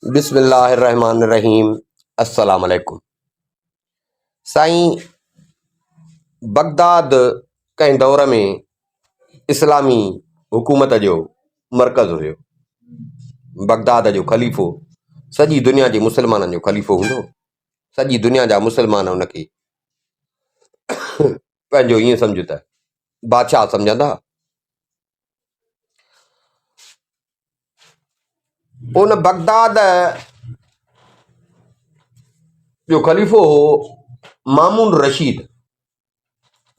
बिस्मिल्लाहिर्रहमानिर्रहीम। अस्सलाम वालेकुम। साईं, बगदाद कंहिं दौर में इस्लामी हुकूमत जो मरकज़ हुयो। बगदाद जो ख़लीफ़ो सॼी दुनिया जे मुस्लमाननि जो ख़लीफ़ो हूंदो। सॼी दुनिया जा मुस्लमान उनखे पंहिंजो ईअं सम्झ त बादशाह सम्झंदा। उन बगदाद जो ख़लीफ़ो हो मामून रशीद।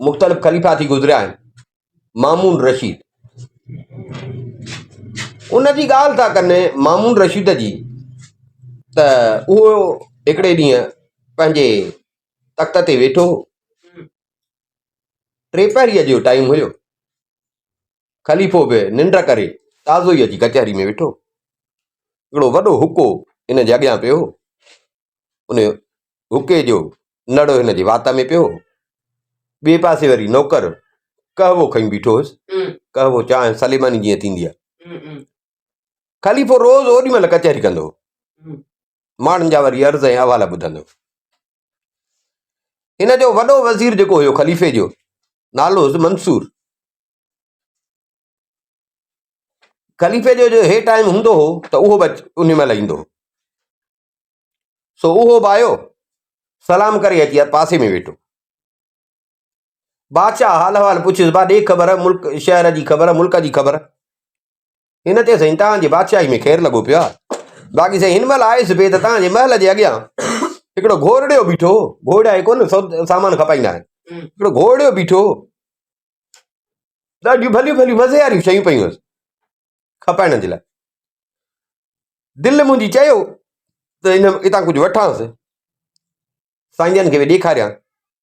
मुख़्तलिफ़ ख़लीफ़ा थी गुज़रिया आहिनि। मामून रशीद उन जी ॻाल्हि था कनि, मामून रशीद जी, त उहो हिकिड़े ॾींहुं पंहिंजे तख़्त ते वेठो। टेपहरीअ जो टाइम हुयो। ख़लीफ़ो बि निंड करे ताज़ो ई अची कचहरी में वेठो। हिकिड़ो वॾो हुको हिन जे अॻियां पियो। उन हुके जो नड़ो हिन जे वात में पियो। ॿिए पासे वरी नौकर कहवो खई बीठो हुयुसि। कहवो चांहि सलेमानी जीअं थींदी आहे। ख़लीफ़ो रोज़ ओॾी महिल कचहरी कंदो, माण्हुनि जा वरी अर्ज़ ऐं अहवाल ॿुधंदो। हिन जो वॾो वज़ीर जेको हुयो ख़लीफ़े जो, नालो हुयुसि मंसूर। ख़लीफ़े जो हे टाइम हूंदो हो त उहो बि उन महिल ईंदो हो। सो उहो बि आयो, सलाम करे अची पासे में वेठो। बादशाह हाल अहवाल पुछियुसि, बा ॾे ख़बर, मुल्क शहर जी ख़बर, मुल्क जी ख़बर। हिन ते साईं तव्हांजी बादशाही में ख़ैरु लॻो पियो आहे। बाक़ी साईं हिन महिल आयुसि पिए त तव्हांजे महल जे अॻियां हिकिड़ो घोड़ियो बीठो। घोड़ा कोन सामान खपाईंदा आहिनि। हिकिड़ो घोड़ियो बीठो, ॾाढियूं भलियूं भलियूं मज़े वारियूं शयूं पयूं हुअसि खपाइण जे लाइ। दिलि मुंहिंजी चयो त हितां कुझु वठांसि, साईं जन खे बि ॾेखारियां।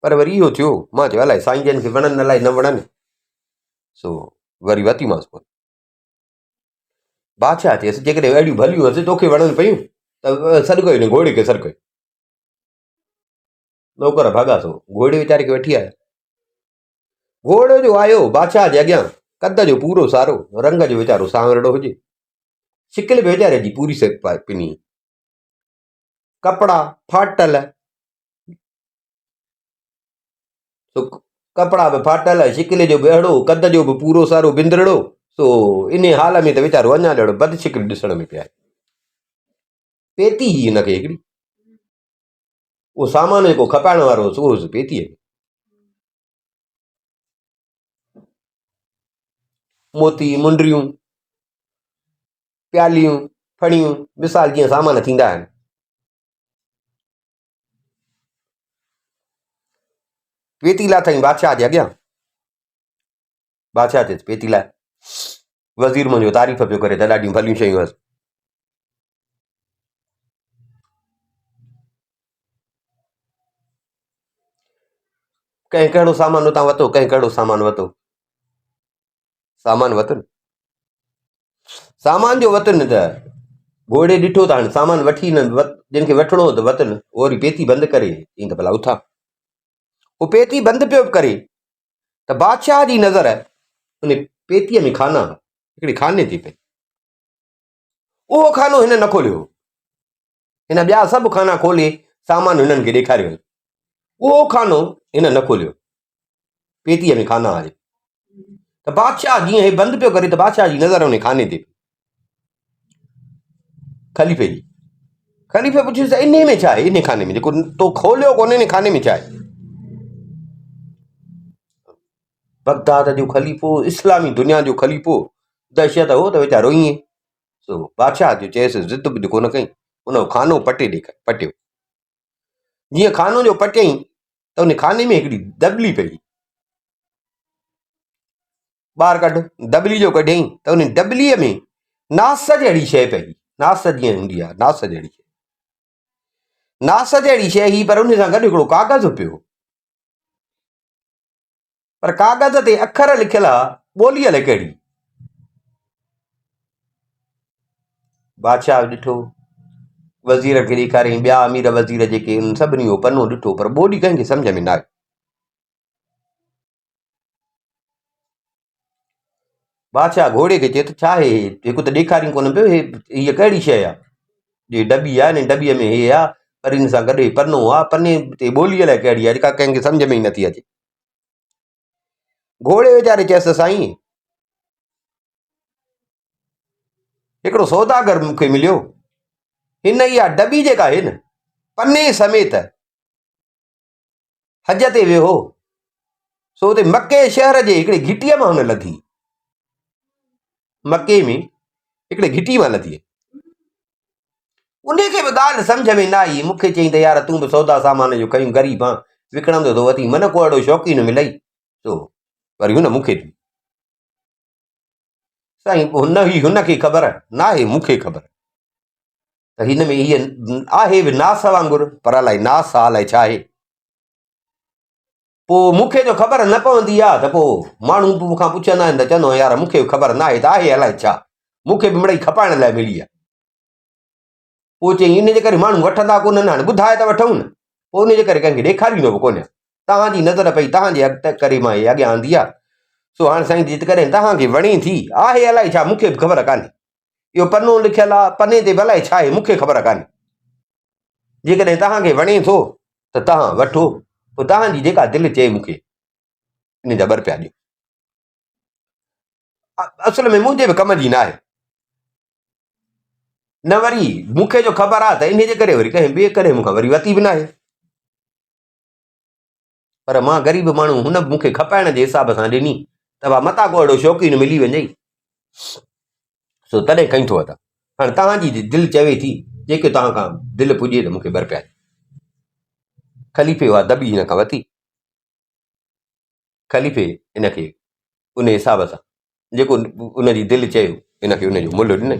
पर वरी इहो थियो, मां चयो अलाए साईं जन खे वणनि अलाए न वणनि। सो वरी वरितीमांसि कोन। बादशाह चयसि, जेकॾहिं अहिड़ियूं भलियूं हुअसि तोखे वणनि पियूं त सॾु कयो हिन घोड़े खे सॾु कयो। नौकर भाॻा सो घोड़े वीचारे खे वठी आया। घोड़ो जो आयो बादशाह जे अॻियां, कद जो पूरो सारो, रंग जो वीचारो सांवरड़ो हुजे, शिकिल बि वीचारे जी पूरी से पिनी, कपिड़ा फाटल, कपिड़ा बि फाटल, शिकिल जो बि अहिड़ो, कद जो बि पूरो सारो बिंदरड़ो। सो इन हाल में त वीचारो अञा ॼण बदशिकिल ॾिसण में पिया। पेती ही हिनखे हिकिड़ी, उहो सामान जेको खपाइण वारो हुअसि उहो हुअसि पेतीअ में। मोती, मुंडरियूं, प्यालियूं, फणियूं, मिसाल जीअं सामान थींदा आहिनि। पेती लाथई बादशाह जे अॻियां। बादशाह चयसि पेती लाइ। वज़ीर मुंहिंजो तारीफ़ पियो करे त ॾाढियूं भलियूं शयूं हुअसि। कंहिं कहिड़ो सामान उतां वरितो, कंहिं कहिड़ो सामान वरितो। सामान वतन, सामान जो वतन त घोड़े ॾिठो त हाणे सामान वठी न, जिन खे वठिणो हो त वतन। उहो वरी पेती बंदि करे चई त भला उथां। उहो पेती बंदि पियो करे त बादशाह जी नज़र उन पेतीअ में खाना, हिकिड़े खाने ते पई। उहो खानो हिन न खोलियो। हिन ॿिया सभु खाना खोले सामान हिननि खे ॾेखारियो। उहो खानो हिन न खोलियो। पेतीअ में खाना आहे त बादशाह जीअं हे बंदि पियो करे त बादशाह जी नज़र उन खाने ते। ख़लीफ़े जी, ख़लीफ़े पुछियुसि इन में छा आहे, इन खाने में जेको तो खोलियो कोन, इन खाने में छा आहे। बगदाद जो ख़लीफ़ो, इस्लामी दुनिया जो ख़लीफ़ो, दहशत हो त वीचारो ईअं। सो बादशाह जो चयसि, ज़िद बि कोन कई, उन खानो पटे पटियो। जीअं खानो जो पटियईं त उन खाने में हिकिड़ी दबली पई। ॿाहिरि कढ। दबली जो कढियईं त उन दबलीअ में नास जहिड़ी शइ पई। नास जीअं हूंदी आहे, नास जहिड़ी शइ, नास जहिड़ी शइ ही, पर उन सां गॾु हिकिड़ो कागज़ पियो। पर कागज़ ते अखर लिखियल आहे, ॿोली अलाए कहिड़ी। बादशाह ॾिठो, वज़ीर खे ॾेखारियईं, ॿिया अमीर वज़ीर जेके उन सभिनी जो पनो ॾिठो, पर ॿोली कंहिंखे सम्झ में न आई। बादशाह घोड़े खे चए त छा आहे, हिकु त ॾेखारियूं कोन पियो, हीअ कहिड़ी शइ आहे। जे डॿी आहे न डॿीअ में हे आहे पर इन सां गॾु पनो आहे पने ते ॿोली अलाए कहिड़ी आहे जेका कंहिंखे सम्झ में ई नथी अचे। घोड़े वीचारे चयसि साईं हिकिड़ो सौदागर मूंखे मिलियो, हिन इहा डॿी जेका आहे न पने समेत हज ते वियो, सो हुते मके शहर जे हिकिड़े घिटीअ मां हुन लधी, मके में हिकिड़े घिटी मां लधी। उनखे बि ॻाल्हि सम्झ में न आई। मूंखे चई त यार तूं बि सौदा सामान जो खयूं ग़रीब आहे विकिणंदो थो वठी, मन को अहिड़ो शौक़ीन मिलई तो वरी हुन मूंखे ॾी। साईं हुनखे ख़बर न आहे, मूंखे ख़बर त हिन में हीअ आहे बि नास वांगुरु, पर अलाए नास आहे अलाए छा आहे। पोइ मूंखे जो ख़बर न पवंदी आहे त पोइ माण्हू मूंखां पुछंदा आहिनि त चवंदो आहियां यार मूंखे ख़बर न आहे त आहे अलाए छा, मूंखे बि मिड़ई खपाइण लाइ मिली आहे। पोइ चई इन जे करे माण्हू वठंदा कोन आहिनि, हाणे ॿुधाए त वठूं न। पोइ उनजे करे कंहिंखे ॾेखारींदो बि कोन्हे, तव्हांजी नज़र पई तव्हांजे अॻिते करे मां हे अॻियां आंदी आहे। सो हाणे साईं जेत करे तव्हांखे वणे थी आहे अलाए छा, मूंखे बि ख़बर कान्हे, इहो पनो लिखियलु आहे पने ते बि अलाए छा आहे मूंखे ख़बर कान्हे। जेकॾहिं तव्हांखे वणे थो त तव्हां वठो, पोइ तव्हांजी जेका दिलि चए मूंखे इन जा ॿ रुपया ॾियो। असल में मुंहिंजे बि कम जी न आहे, न वरी मूंखे जो ख़बर आहे त इन जे करे वरी कंहिं ॿिए करे मूंखां वरी वरिती बि न आहे। पर मां ग़रीब माण्हू, हुन बि मूंखे खपाइण जे हिसाब सां ॾिनी त भाउ मता को अहिड़ो शौक़ीन मिली वञई, सो तॾहिं खईं थो वठां। हाणे तव्हांजी दिलि चवे थी, जेके तव्हां खां दिलि पुॼे त मूंखे ॿ रुपया। ख़लीफ़े उहा दॿी हिन खां वरिती, ख़लीफ़े इनखे उन हिसाब सां जेको उनजी दिलि चयो इनखे उनजो मुल्ह ॾिनई।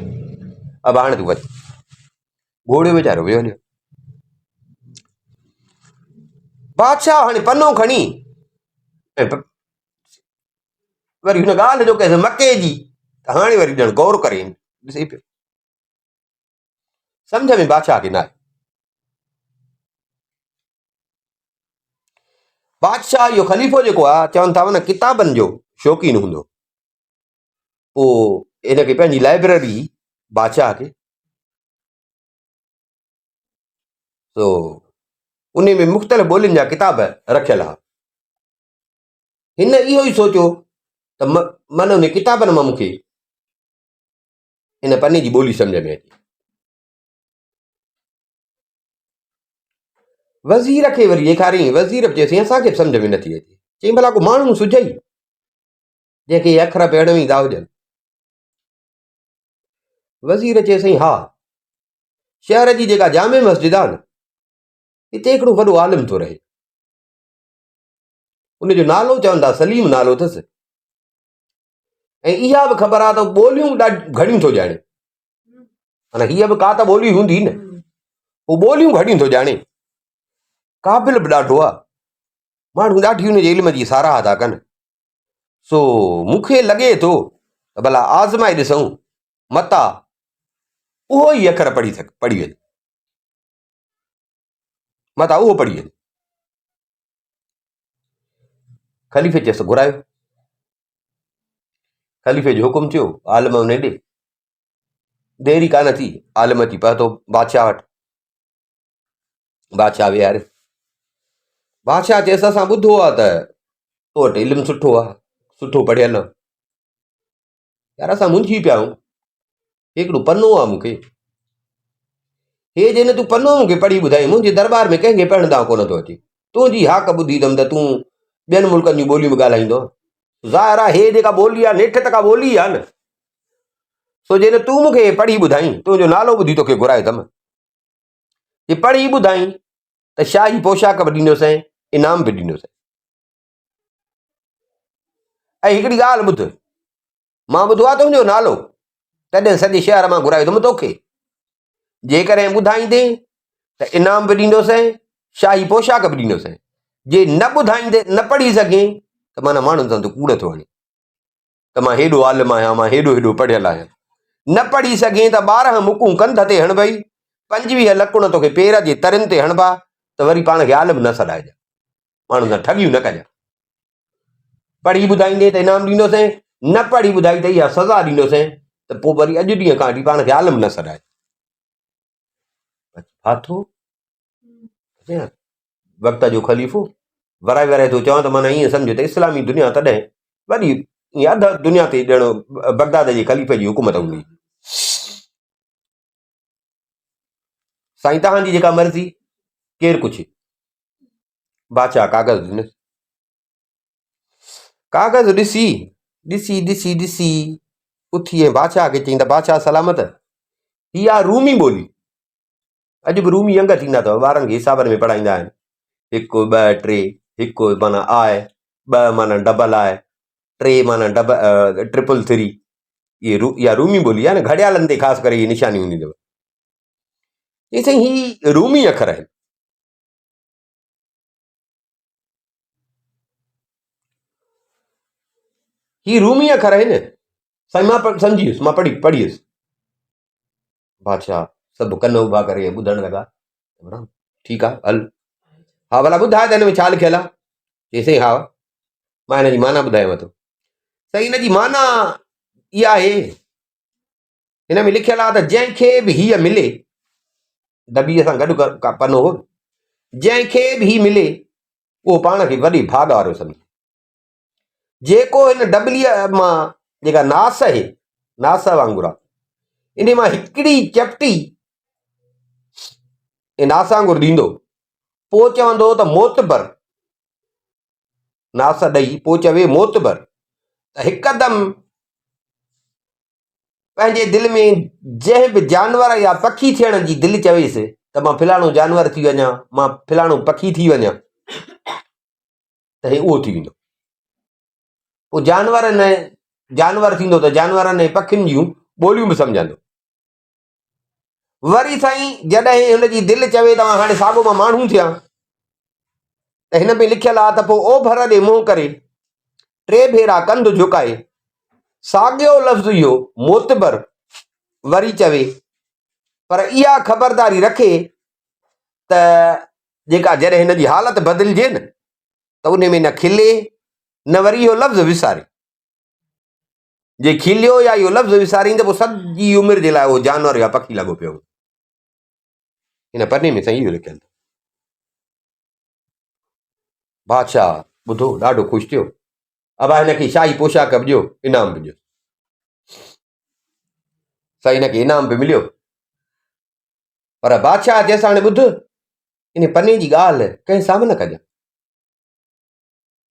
अब हाणे तूं वच। घोड़े वीचारो वियो हलियो। बादशाह हाणे पनो खणी वरी हुन ॻाल्हि जो कयसि मके जी, त हाणे वरी ॼण गौर करे ॾिसे पियो, सम्झ में बादशाह खे न आहे। बादशाह इहो ख़लीफ़ो जेको आहे चवनि था न किताबनि जो शौक़ीन हूंदो, पोइ हिनखे पंहिंजी लाइब्रेरी बादशाह खे, तो उन में मुख़्तलिफ़ ॿोलियुनि जा किताब रखियल आहे। हिन इहो ई सोचियो त मन उन किताबनि मां मूंखे हिन पने जी ॿोली सम्झ में अचे। वज़ीर खे वरी ॾेखारियईं, वज़ीर बि चयसि असांखे बि सम्झ में नथी अचे। चई भला को माण्हू सुझई जंहिंखे अखर पहिरियों ई था हुजनि। वज़ीर चयसि हा, शहर जी जेका जामे मस्जिद आहे न हिते हिकिड़ो वॾो आलिम थो रहे, उनजो नालो चवंदा सलीम नालो अथसि, ऐं इहा बि ख़बर आहे त ॿोलियूं ॾाढियूं घणियूं थो ॼाणे। हाणे हीअ बि का त ॿोली हूंदी न, पोइ ॿोलियूं घणियूं थो ॼाणे, क़ाबिल बि ॾाढो आहे, माण्हू ॾाढी हुनजे इल्म जी साराह था कनि। सो मूंखे लॻे थो त भला आज़माए ॾिसूं मता उहो ई अखर पढ़ी वञे, मता उहो पढ़ी वञे। ख़लीफ़े चयसि घुरायो। ख़लीफ़े जो हुकुम थियो, आलिम उन ॾे, देरी कान थी, आलिम अची पहुतो बादशाह वटि। बादशाह विहारे, बादशाह चयसि असां ॿुधो आहे त तो वटि इल्मु सुठो आहे, सुठो पढ़ियल आहे। यार असां मुंझी पिया आहियूं, हिकिड़ो पनो आहे मूंखे, हे जंहिं तूं पनो मूंखे पढ़ी ॿुधाई, मुंहिंजे दरबार में कंहिंखे पढ़ंदा कोन थो अचे, तुंहिंजी हाक ॿुधी अथमि त तूं ॿियनि मुल्कनि जूं ॿोलियूं बि ॻाल्हाईंदो। ज़ाहिर आहे हे जेका ॿोली आहे नेठि त का ॿोली आहे न, सो जंहिं तूं मूंखे पढ़ी ॿुधाई, तुंहिंजो नालो ॿुधी तोखे घुरायो अथमि, जे पढ़ी ॿुधाई त शाही पोशाक बि ॾींदोसीं, इनाम बि ॾींदोसीं। ऐं हिकिड़ी ॻाल्हि ॿुध, मां ॿुधो आहे तुंहिंजो नालो, तॾहिं सॼे शहर मां घुरायो अथमि तोखे, जेकॾहिं ॿुधाईंदे त इनाम बि ॾींदोसीं, शाही पोशाक बि ॾींदोसीं। जे न ॿुधाईंदे, न पढ़ी सघे त माना माण्हुनि सां तूं कूड़ थो हणे त मां हेॾो आलिम आहियां, मां हेॾो पढ़ियल आहियां। न पढ़ी सघे त 12 मुकूं कंध ते हणबई, 25 लकुण तोखे पेर जे तरियुनि ते हणबा, त वरी पाण खे आलिम न सॾाइजांइ, माण्हुनि सां ठगियूं न कजांइ। पढ़ी ॿुधाईंदे त इनाम ॾींदोसीं, न पढ़ी ॿुधाई त इहा सज़ा ॾींदोसीं, त पोइ वरी अॼु ॾींहं खां वठी पाण खे आलिम न सॾाए। फाथो वक़्त जो ख़लीफ़ो वराए वराए थो चवां त माना ईअं सम्झो त इस्लामी दुनिया तॾहिं वॾी ईअं अधु दुनिया ते ॼण बगदाद जे ख़लीफ़े जी हुकूमत हूंदी। साईं तव्हांजी जेका मर्ज़ी केरु कुझु बादशाह कागज़ ॾिनसि कागज़ ॾिसी ॾिसी ॾिसी ॾिसी उथी ऐं बादशाह खे चईं त बादशाह सलामत हीअ आहे रूमी ॿोली। अॼु बि रूमी अंग थींदा अथव ॿारनि खे हिसाबनि में पढ़ाईंदा आहिनि 1 2 3 1 माना आहे 2 माना डबल आहे 3 माना ट्रिपल 3 इहा रूमी ॿोली आहे न घड़ियालनि ते ख़ासि करे इहे निशानी हूंदी अथव। ये साईं ही रूमी अखर आहिनि। ही रूमी अखर आहिनि साईं मां सम्झी वियुसि मां पढ़ी वियुसि। बादशाह सभु कन उभा करे ॿुधण लॻा ठीकु आहे हल हा भला ॿुधाए त हिन में छा लिखियलु आहे चई साईं हा मां हिन जी माना ॿुधायांव थो। साईं हिन जी माना इहा आहे हिन में लिखियलु आहे त जंहिंखे बि हीअ मिले दॿीअ सां गॾु पनो हो जंहिंखे बि हीअ मिले उहो पाण खे वॾे भाॻ वारो सम्झे जेको हिन डबलीअ मां जेका नास आहे नास वांगुरु आहे इन मां हिकिड़ी चपटी नास वांगुरु ॾींदो पोइ चवंदो त मोतबर नास ॾेई पोइ चवे मोतबर त हिकदमि पंहिंजे दिलि में जंहिं बि जानवर या पखी थियण जी दिलि चवेसि त मां फलाणो जानवर थी वञा मां फलाणो पखी थी वञा त हे उहो थी वेंदो। पोइ जानवर थींदो त जानवरनि ऐं पखियुनि जूं ॿोलियूं बि सम्झंदो। वरी साईं जॾहिं हुनजी दिलि चवे त हाणे साॻियो मां माण्हू थियां त हिन में लिखियलु आहे त पोइ ओभर ॾे मुंहुं करे 3 भेरा कंधु झुकाए साॻियो लफ़्ज़ इहो मोतबर वरी चवे पर इहा ख़बरदारी रखे त जेका जॾहिं हिन जी हालत बदिलिजे न त उन में न खिले न वरी इहो लफ़्ज़ विसारे जे खिलियो या इहो लफ़्ज़ विसारीं त पोइ सॼी उमिरि जे लाइ उहो जानवर या पखी लॻो पियो हिन पने में साईं इहो लिखियलु। बादशाह ॿुधो ॾाढो ख़ुशि थियो अब हिनखे शाही पोशाक बि ॾियो इनाम बि ॾियो। साईं हिनखे इनाम बि मिलियो पर बादशाह चएसि हाणे ॿुध इन पने जी ॻाल्हि कंहिं साम्हूं न कजां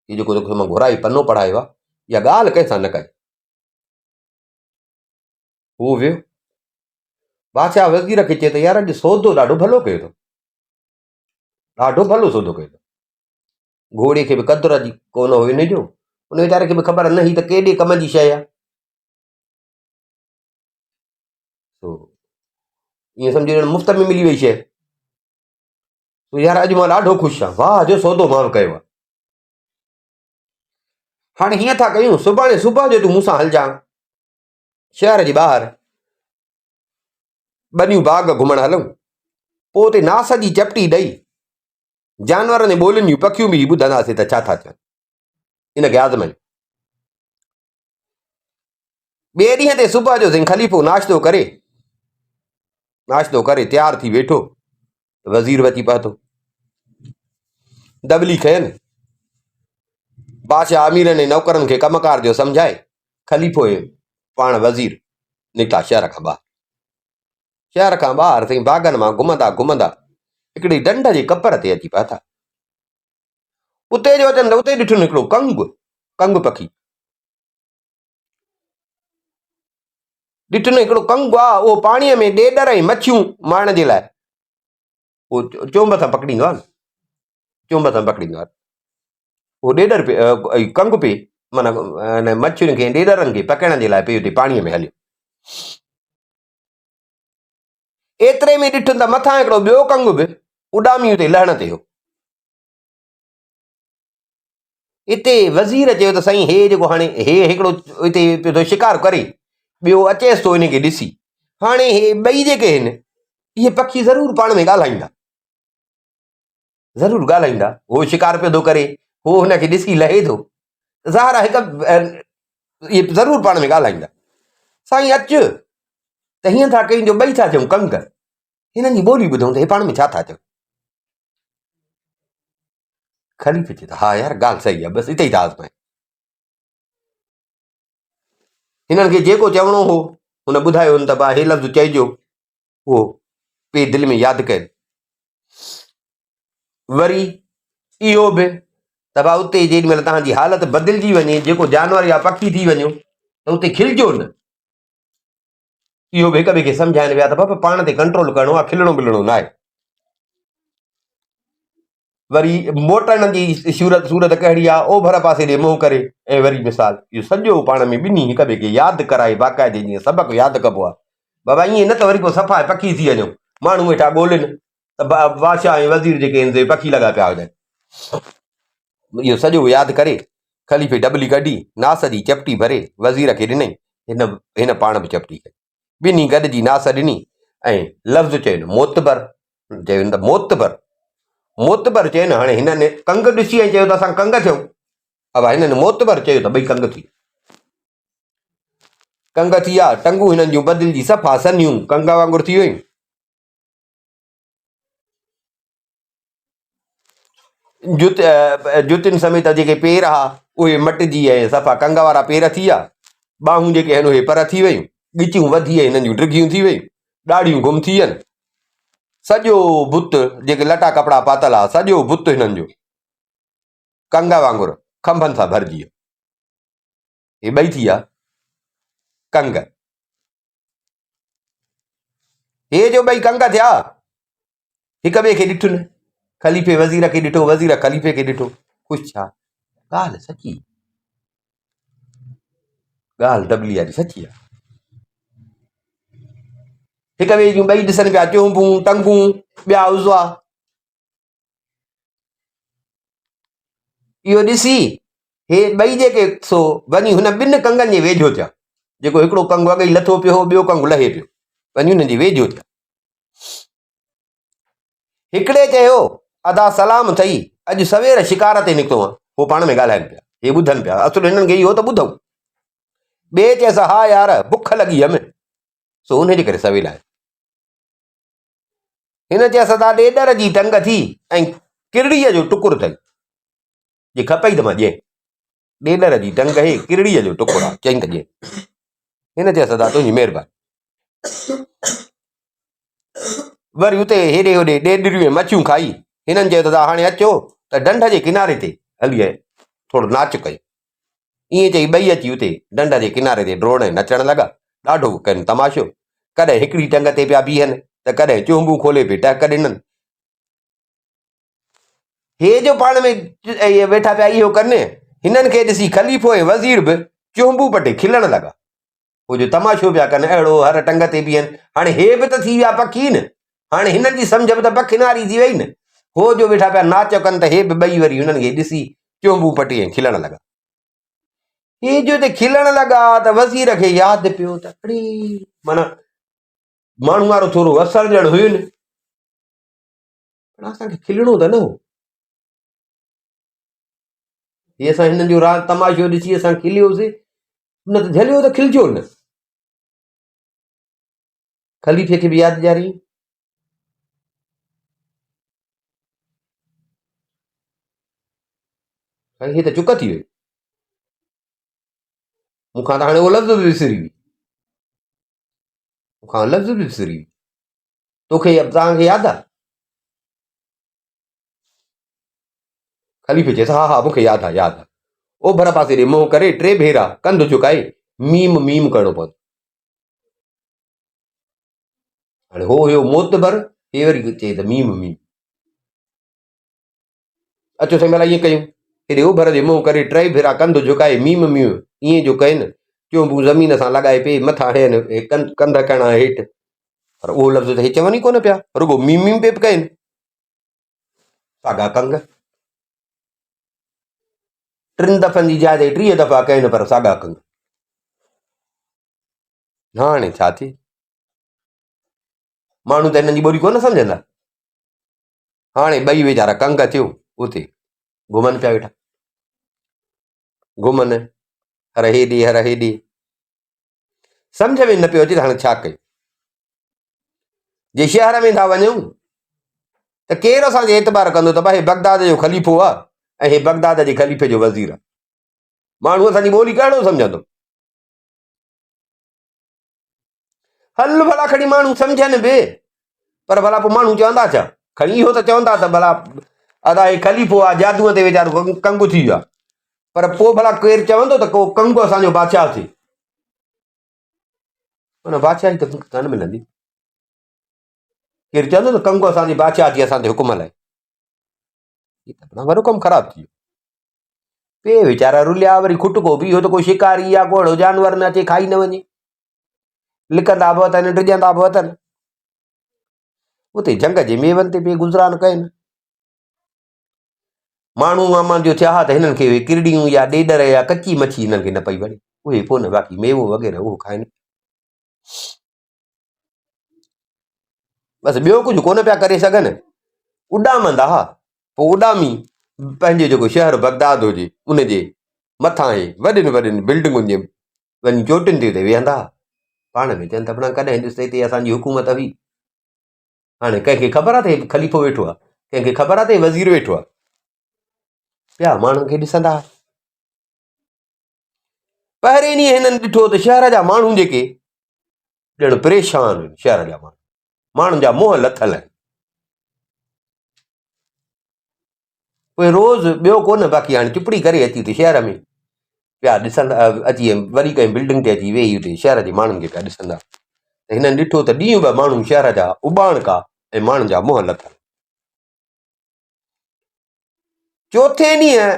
जेको तोखे मां घुराई पनो पढ़ायो आहे इहा ॻाल्हि कंहिंसां न कजे। उहो वियो बादशाह वज़ीर खे चए त यार अॼु सौदो ॾाढो भलो कयो अथऊं ॾाढो भलो सौदो कयो अथऊं। घोड़े खे बि क़दुर जी कोन हुई हिन जो उन वीचारे खे बि ख़बर न हुई त केॾे कम जी शइ आहे ईअं सम्झो ॼण मुफ़्त में मिली वई शइ यार अॼु मां ॾाढो ख़ुशि आहियां वाह जो सौदो मां बि कयो आहे। हाणे हीअं था कयूं सुभाणे सुबुह जो तूं मूंसां हलजां शहर जे ॿाहिरि ॿनियूं बाग घुमण हलूं पोइ उते नास जी चपटी ॾेई जानवरनि ऐं ॿोलियुनि जूं पखियूं बि ॿुधंदासीं त छा था चवनि इनखे आज़मायूं। ॿिए ॾींहं ते सुबुह जो साईं ख़लीफ़ो नाश्तो करे तयारु थी वेठो वज़ीर अची पहुतो दबली खयनि बादशाह अमीरनि ऐं नौकरनि खे कमकार जो सम्झाए ख़लीफ़ो पाण वज़ीर निकिता शहर खां ॿाहिरि साईं बागनि मां घुमंदा घुमंदा हिकिड़ी ढंढ जे कपर ते अची पहुता उते जो अचनि त उते ॾिठो हिकिड़ो कंग पखी ॾिठो न हिकिड़ो कंग आहे उहो पाणीअ में ॾेॾर ऐं मच्छियूं मारण जे लाइ उहो चोंब सां पकड़ींदो आहे उहो ॾेॾर पे कंग पे माना मच्छियुनि खे ॾेॾरनि खे पकड़ण जे लाइ पियो उते पाणीअ में हलियो। एतिरे में ॾिठो त मथां हिकिड़ो ॿियो कंग बि उॾामी उते लहण ते हो। हिते वज़ीर चयो त साईं हे जेको हाणे हे हिकिड़ो हिते पियो थो शिकार करे ॿियो अचेसि थो हिनखे ॾिसी हाणे हे ॿई जेके आहिनि इहे पखी ज़रूरु पाण में ॻाल्हाईंदा उहो शिकार पियो थो करे उहो हुनखे ॾिसी लहे थो ज़ाहिर आहे इहे ज़रूरु पाण में ॻाल्हाईंदा। साईं अचु त हीअं था कयूं जो ॿई था चऊं कंग हिननि जी ॿोली ॿुधूं त हे पाण में छा था चओ? ख़लीफ़े चए त हा यार ॻाल्हि सही आहे, बसि हिते ई था आज़माए। हिननि खे जेको चवणो हो हुन ॿुधायो त भाउ हे लफ़्ज़ चइजो, उहो पे दिलि में यादि कयो। वरी इहो बि त भाउ उते जेॾी महिल तव्हांजी हालत बदिलजी वञे, जेको जानवर या पखी थी वञो, त उते खिलजो न। इहो बि हिक ॿिए खे सम्झाइनि विया त बाबा पाण ते कंट्रोल करिणो आहे, खिलणो मिलणो न आहे। वरी मोटण जी सूरत कहिड़ी आहे, ओभर पासे ॾे मुंहुं करे ऐं वरी मिसाल इहो सॼो पाण में ॿिन्ही हिक ॿिए खे यादि कराए, बाक़ाइदे जीअं सबक़ु यादि कबो आहे। बाबा ईअं न त वरी पोइ सफ़ा पखी थी वञो, माण्हू वेठा ॻोल्हनि त बादशाह ऐं वज़ीर जेके आहिनि पखी लॻा पिया हुजनि। इहो सॼो यादि करे ख़लीफ़े डबली कढी, नास जी चपटी भरे वज़ीर खे ॾिनई। हिन पाण बि चपटी कई, ॿिन्ही गॾिजी नास ॾिनी ऐं लफ़्ज़ चयो मोतबर। चयो त मोतबर चयो न। हाणे हिननि कंग ॾिसी ऐं चयो त असां कंग थियूं। अब हिननि मोतबर चयो त ॿई कंग थी विया। टंगू हिननि जूं बदिलजी सफ़ा सनियूं कंग वांगुरु थी वियूं। जुतियुनि समेत जेके पेर हा उहे मटिजी ऐं सफ़ा कंग वारा पेर थी विया। ॿाहूं जेके आहिनि उहे पर थी वियूं, ॻिचियूं वधी ऐं हिननि जूं ड्रिघियूं थी वियूं, ॾाढ़ियूं गुम थी वियनि। सॼो बुत जेके लटा कपिड़ा पातल आहे, सॼो बुत हिननि जो कंग वांगुरु खंभनि सां भरिजी वियो। हे ॿई थी विया कंग। हे जो ॿई कंग थिया, हिक ॿिए खे ॾिठुनि। ख़लीफ़े वज़ीर खे ॾिठो, वज़ीर ख़लीफ़े खे ॾिठो। ख़ुशि छा? ॻाल्हि सची, ॻाल्हि डबली वारी सची आहे। हिक ॿिए जूं ॿई ॾिसनि पिया, चुंबूं टंगूं ॿिया उज़वा। इहो ॾिसी हे ॿई जेके सो वञी हुन ॿिनि कंगनि जे वेझो थिया। जेको हिकिड़ो कंग अॻई लथो पियो हो, ॿियो कंग लहे पियो, वञी हुननि जे वेझो थिया। हिकिड़े चयो अदा सलाम अथई, अॼु सवेर शिकार ते निकितो आहे। पोइ पाण में ॻाल्हाइनि पिया, हे ॿुधनि पिया, असुल हिननि खे इहो त ॿुधऊं। ॿिए चयसि हा यार बुख लॻी हुअमि, सो उनजे करे सवेल आहे। हिन चयसि अदा ॾेॾर जी टंग थी ऐं किरड़ीअ जो टुकुर अथई, जे खपई त मां ॾिए। ॾेॾर जी टंग हे किरड़ीअ जो टुकुर आहे, चई त ॾिए। हिन चयसि अदा तुंहिंजी महिरबानी। वरी उते हेॾे होॾे ॾेॾरियूं मच्छियूं खाई। हिननि चयो दादा हाणे अचो त ढंढ जे किनारे ते हली ऐं थोरो नाच कयो। ईअं चई ॿई अची उते ढंढ जे किनारे ते ड्रोड़ नचण लॻा। ॾाढो कनि तमाशो। कॾहिं हिकिड़ी टंग ते पिया बीहनि त कॾहिं चुंबूं खोले पिए टहक ॾिननि। हे जो पाण में वेठा पिया इहो कनि, हिननि खे ॾिसी ख़लीफ़ो ऐं वज़ीर बि चुंबूं पटे खिलण लॻा। उहो जो तमाशो पिया कनि, अहिड़ो हर टंग ते बीहनि। हाणे हे बि त थी विया पखी न, हाणे हिननि जी सम्झ बि त पखिनारी थी वई न। हो जो वेठा पिया नाच कनि त हे बि ॿई वरी हुननि खे ॾिसी चुंबूं पटी ऐं खिलण लॻा। हे जो हिते खिलण लॻा त वज़ीर खे यादि पियो त अड़े माना माण्हू वारो थोरो असर ॼण हुयो न, पर असांखे खिलणो त न हो। हे असां हिननि जो राज तमाशो ॾिसी असां खिलियोसीं, न त झलियो त खिलजो न। ख़लीफ़े खे बि यादि ॾियारी। हे त चुक थी वई, मूंखां त हाणे उहो लफ़्ज़ बि विसरी वई, मूंखां लफ़्ज़ बि विसरी वई। तोखे तव्हांखे यादि आहे? ख़लीफ़े चयसि हा हा मूंखे यादि आहे, यादि आहे। ओभर पासे ॾे मुंहुं करे 3 भेरा कंधु झुकाए मीम मीम करिणो पवंदो। हाणे हो हुयो मोतबर, हे वरी चए त मीम मीम। अचो साईं भला ईअं कयूं, हेॾे ओभर जे मुंहुं करे 3 भेरा कंधु झुकाए मीम मीम ईअं जो कनि। चुंबूं ज़मीन सां लॻाए पे मथां हेनि कंध करणा हेठि, पर उहो लफ़्ज़ त हे चवनि ई कोन पिया, रुॻो मीम मीम पे कनि। साॻा कंग 3 दफ़नि जी जाइ ते 30 दफ़ा कनि, पर साॻा कंग। हाणे छा थिए, माण्हू त हिननि जी ॿोली कोन सम्झंदा। हाणे ॿई वीचारा कंग थियो, उते घुमनि पिया वेठा, घुमनि हर हेॾे हर हेॾे। सम्झ में न पियो अचे त हाणे छा कयूं। जे शहर में था वञूं त केरु असांखे एतबार कंदो त भाई हे बगदाद जो ख़लीफ़ो आहे ऐं हे बगदाद जे ख़लीफ़े जो वज़ीर आहे। माण्हू असांजी ॿोली कहिड़ो सम्झंदो? हल भला खणी माण्हू सम्झनि बि, पर भला पोइ माण्हू चवंदा छा? खणी इहो त चवंदा त भला अदा हे ख़लीफ़ो आहे, जादूअ ते वीचारो कंगु थी वियो आहे, पर पोइ भला केरु चवंदो त को कंगु असांजो बादशाह थिए? माना बादशाही त कान मिलंदी। केरु चवंदो त कंगु असांजी बादशाह थी असांजे हुकुम लाइ? वॾो कमु ख़राबु थी वियो। पे वीचारा रुलिया, वरी खुटको बि, इहो त कोई शिकारी या को अहिड़ो जानवर न अचे खाई न वञे। लिकंदा बि अथनि, डिॼंदा बि अथनि, उते जंग जे मेवनि ते पे गुज़रान कनि। माण्हू मां जो थिया त हिननि खे किरड़ियूं या ॾेडर या कची मच्छी हिननि खे न पई वणे, उहे कोन, बाक़ी मेवो वग़ैरह उहो खाइनि। बसि ॿियो कुझु कोन पिया करे सघनि, उॾामंदा हा। पोइ उॾामी पंहिंजो जेको शहर बगदाद हुजे उन जे मथां वॾियुनि वॾियुनि बिल्डिंगुनि जे वञी चोटियुनि ते वेहंदा, पाण में चवनि त पाण कॾहिं ॾिस हिते असांजी हुकूमत हुई। हाणे कंहिंखे ख़बर आहे त ख़लीफ़ो वेठो आहे, कंहिंखे ख़बर आहे त वज़ीर वेठो आहे, पिया माण्हुनि खे ॾिसंदा। पहिरें ॾींहुं हिननि ॾिठो त शहर जा माण्हू जेके ॼण परेशान आहिनि, शहर जा माण्हुनि जा मुंहं लथल आहिनि। उहे रोज़ ॿियो कोन, बाक़ी हाणे चुपड़ी करे अची हुते शहर में पिया ॾिसंदा, अची वरी कंहिं बिल्डिंग ते अची वेही हुते शहर जे माण्हुनि खे पिया ॾिसंदा। त हिननि ॾिठो त ॾींहुं ॿ माण्हू शहर जा उॿाणका ऐं माण्हुनि जा मुंहं लथल। चौथे ॾींहुं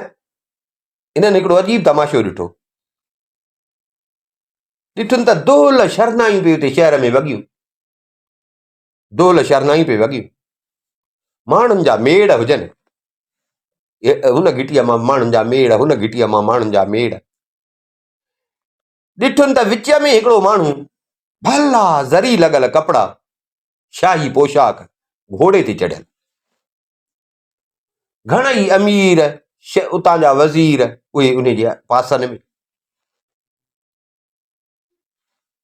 हिननि हिकिड़ो अजीब तमाशो ॾिठो। ॾिठुनि त दोल शरनायूं पई हुते शहर में वॻियूं, दोल शरनायूं पई वॻियूं, माण्हुनि जा मेड़ हुजनि, हुन घिटीअ मां माण्हुनि जा मेड़, हुन घिटीअ मां माण्हुनि जा मेड़। ॾिठुनि त विच में हिकिड़ो माण्हू भला ज़री लॻल कपिड़ा, शाही पोशाक, घोड़े ते चढ़ियल, घणई अमीर उतां जा वज़ीर उहे उन जे पासनि में।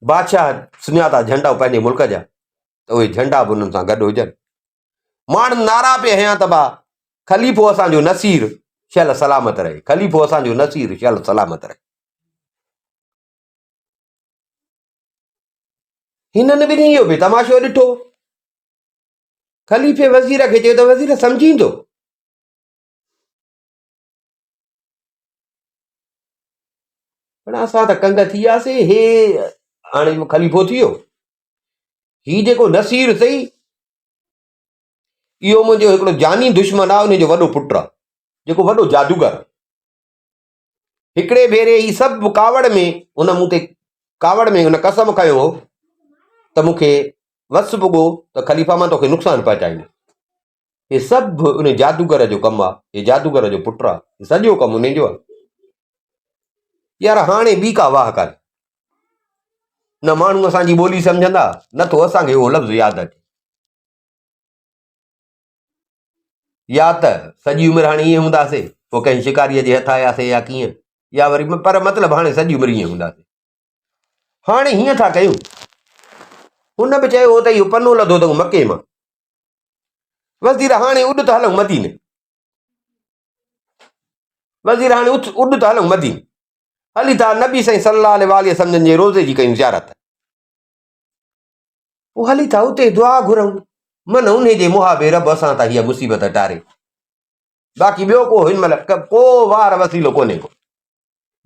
बादशाह सुञाता झंडा पंहिंजे मुल्क जा, त उहे झंडा बि उन्हनि सां गॾु हुजनि। माण्हू नारा पिया हयां त बा ख़लीफ़ो असांजो नसीर शल सलामत रहे, ख़लीफ़ो असांजो नसीर शल सलामत रहे। हिननि बि इहो बि तमाशो ॾिठो। ख़लीफ़े वज़ीर खे चयो त वज़ीर सम्झींदो, पर असां त कंग थी वियासीं, हे हाणे ख़लीफ़ो थी वियो, हीउ जेको नसीर अथई इहो मुंहिंजो हिकिड़ो जानी दुश्मन आहे, उनजो वॾो पुटु आहे जेको वॾो जादूगर। हिकिड़े भेरे ही सभु कावड़ में हुन मूं ते कावड़ में हुन कसम खयो हो त मूंखे वस पुॻो त ख़लीफ़ा मां तोखे नुक़सानु पहुचाईंदुसि। हे सभु उन जादूगर जो कमु आहे, हे जादूगर जो पुटु आहे, सॼो कमु उन जो आहे। यार हाणे ॿी का वाह कान्हे, न माण्हू असांजी ॿोली सम्झंदा, न थो असांखे उहो लफ़्ज़ यादि अचे। या त सॼी उमिरि हाणे ईअं हूंदासीं, पोइ कंहिं शिकारीअ जे हथ आयासीं या कीअं, या वरी पर मतिलबु हाणे सॼी उमिरि ईअं हूंदासीं। हाणे हीअं था कयूं, हुन बि चयो हो त इहो पनो लधो अथऊं मके मां, वज़ीर हाणे उॾ त हलूं मदीने, वज़ीर हाणे उॾ त हलूं मदीने, हली था नबी साईं सल्लल्लाहु अलैहि वसल्लम जे रोज़े जी कयूं ज़ियारत, पोइ हली था उते दुआ घुरऊं, मन उन जे मुहाबे रब असां था हीअ मुसीबत टारे। बाक़ी ॿियो को हिन महिल को वार वसीलो कोन्हे को,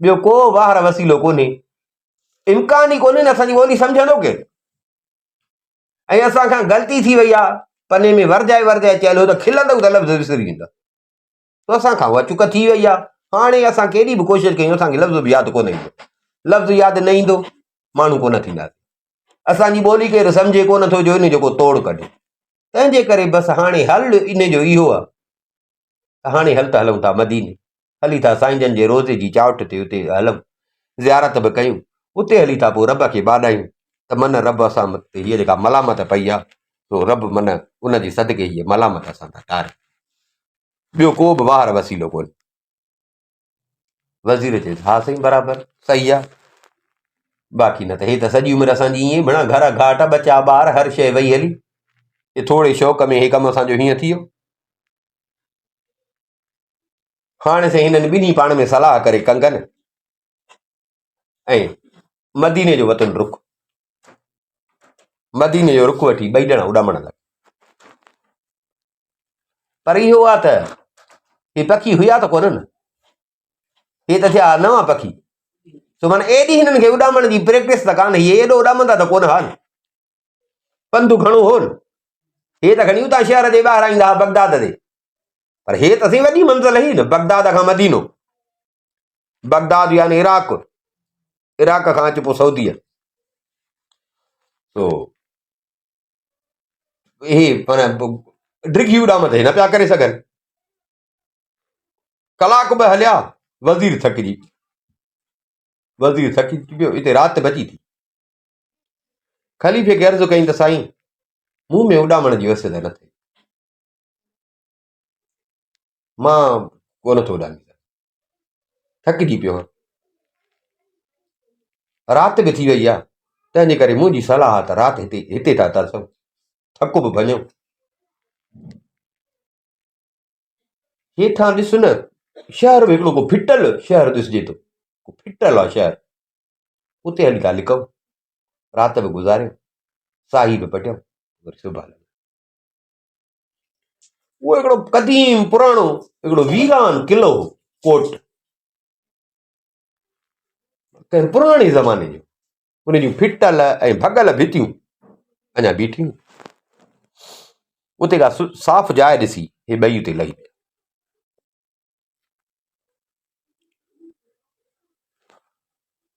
ॿियो को वार वसीलो कोन्हे, इम्कान ई कोन्हे न असांजी ॿोली सम्झंदो केरु। ऐं असां खां ग़लती थी वई आहे, पने में वरजाए वरजाए चयल हो त खिलंदव त लफ़्ज़ विसरी वेंदा, त असां खां उहा चुक थी वई आहे। हाणे असां केॾी बि कोशिशि कयूं असांखे लफ़्ज़ बि यादि कोन ईंदो, लफ़्ज़ यादि न ईंदो, माण्हू कोन थींदासीं। असांजी ॿोली केरु सम्झे कोन थो जो इन जो को तोड़ कढे, तंहिंजे करे बसि हाणे हल इन जो इहो आहे त हाणे हल त हलूं था मदीने, हली था साईं जन जे रोज़े जी चावट ते उते हलूं, ज़ियारत बि कयूं, उते हली था पोइ रब खे बाॾायूं त मन रब असां ते हीअ जेका मलामत पई आहे, तो रब मन उन जे सदके हीअ मलामत असां था टारे, ॿियो को बि वार वसीलो कोन्हे। वज़ीर चए हा साईं बराबरि सही आहे, बाक़ी न त हे त सॼी उमिरि असांजी ईअं बणा घर घाट बचा ॿार हर शइ वई हली, ये थोड़े शौक़ में हे कमु असांजो हीअं थी वियो। हाणे से हिननि ॿिन्ही पाण में सलाह करे कंगन ऐं मदीने जो वतन रुख, मदीने जो रुख वठी ॿई ॼणा उॾामण लॻा। पर इहो आहे त हे पखी हुया त कोन न, हे त थिया नवां पखी। सो माना एॾी हिननि खे उॾामण जी प्रैक्टिस त कान्हे, हे एॾो उॾामंदा त कोन हा न, पंधु घणो हो न। हे त खणी उतां शहर जे ॿाहिरां ईंदा हुआ बगदाद ते, पर हे त असीं वॾी मंज़िल ही न, बगदाद खां मदीनो, बगदाद यानी इराक, इराक खां अच पोइ सऊदीअ। तो हे माना डिघी उॾाम त हे न पिया करे सघनि। कलाक ॿ हलिया, वज़ीर थकिजी पियो, हिते राति बची थी। ख़लीफ़े खे अर्ज़ु कई त साईं मूं में उॾामण जी वस त न थिए, मां कोन थो उॾामी सघां, थकिजी पियो आहियां, राति बि थी वई आहे, तंहिंजे करे मुंहिंजी सलाह आहे त राति हिते था तरसूं, थकु बि भञूं। हेठां ॾिस न, शहर में हिकिड़ो को फिटल शहर ॾिसजे थो, फिटल आहे शहर, उते हली था लिकऊं, राति बि गुज़ारियूं, साही बि पटियूं, वरी सुभाणे उहो हिकिड़ो क़दीम पुराणो हिकिड़ो वीरान किलो हो, कोट कंहिं पुराणे ज़माने जो, उन जूं फिटल ऐं भॻल भितियूं अञा बीठियूं। उते का साफ़ जाइ ॾिसी हे ॿई उते लही पिया।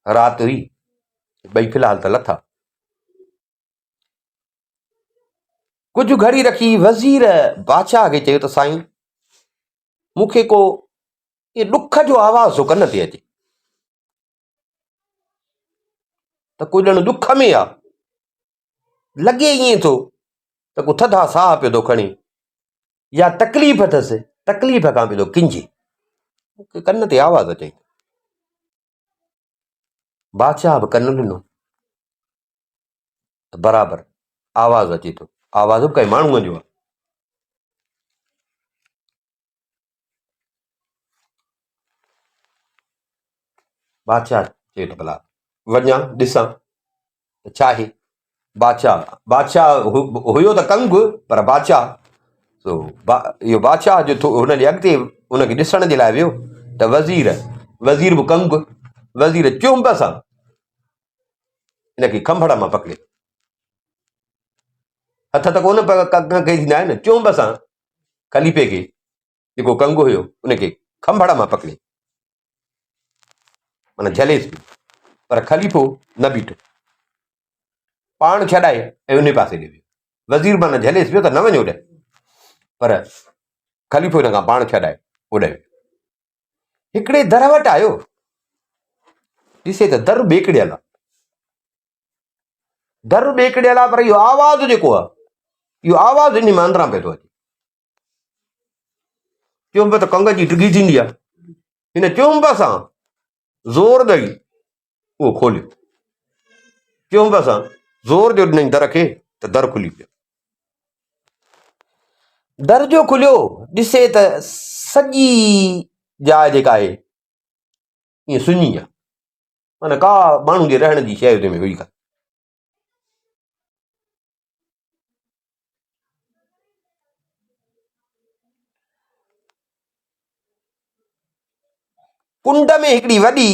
राति हुई, ॿई फ़िलहाल त लथा। कुझु घड़ी रखी वज़ीर बादशाह खे चयो त साईं मूंखे को ये ॾुख जो आवाज़ कन ते अचे, त कोई ॼण ॾुख में आहे, लॻे ईअं थो त को थधा साह पियो थो खणे, या तकलीफ़ अथसि, तकलीफ़ खां पियो थो किंजे, मूंखे कन ते आवाज़ अचे। बादशाह बि कन ॾिनो त बराबरि आवाज़ अचे थो, आवाज़ बि कंहिं माण्हूअ जो आहे। बादशाह चयो त भला वञा ॾिसां त छा आहे। बादशाह हुयो त कंग, पर बादशाह इहो बादशाह जो हुनजे अॻिते हुनखे ॾिसण जे लाइ वियो त वज़ीर बि कंग, वज़ीर चुंब सां हिनखे खंभड़ मां पकड़े, हथ त कोन खे थींदा आहिनि, चुंब सां ख़लीफ़े खे जेको कंग हुयो उनखे खंभड़ मां पकड़े, माना झलेसि पियो, पर ख़लीफ़ो न बीठो, पाण छॾाए ऐं उन पासे ॾे वियो। वज़ीर माना झलेसि पियो त न वञो ॾे, पर ख़लीफ़ो हिन खां पाण छॾाए ओॾे वियो। हिकिड़े दर वटि आयो, ॾिसे त दर ॿेकड़ियल आहे, दर ॿेकड़ियल आहे, पर इहो आवाज़ जेको आहे, इहो आवाज़ इन मां अंदरां पियो थो अचे। चुंब त कंग जी डिघी थींदी आहे, हिन चुंब सां ज़ोर ॾेई उहो खोलियो, चुंब सां ज़ोर ॾियो ॾिनई दर खे त दर खुली पियो। दर जो खुलियो, ॾिसे त सॼी जाइ जेका आहे ईअं सुञी आहे, माना का माण्हू जे रहण जी शइ हुते में हुई कान। कुंड में हिकिड़ी वॾी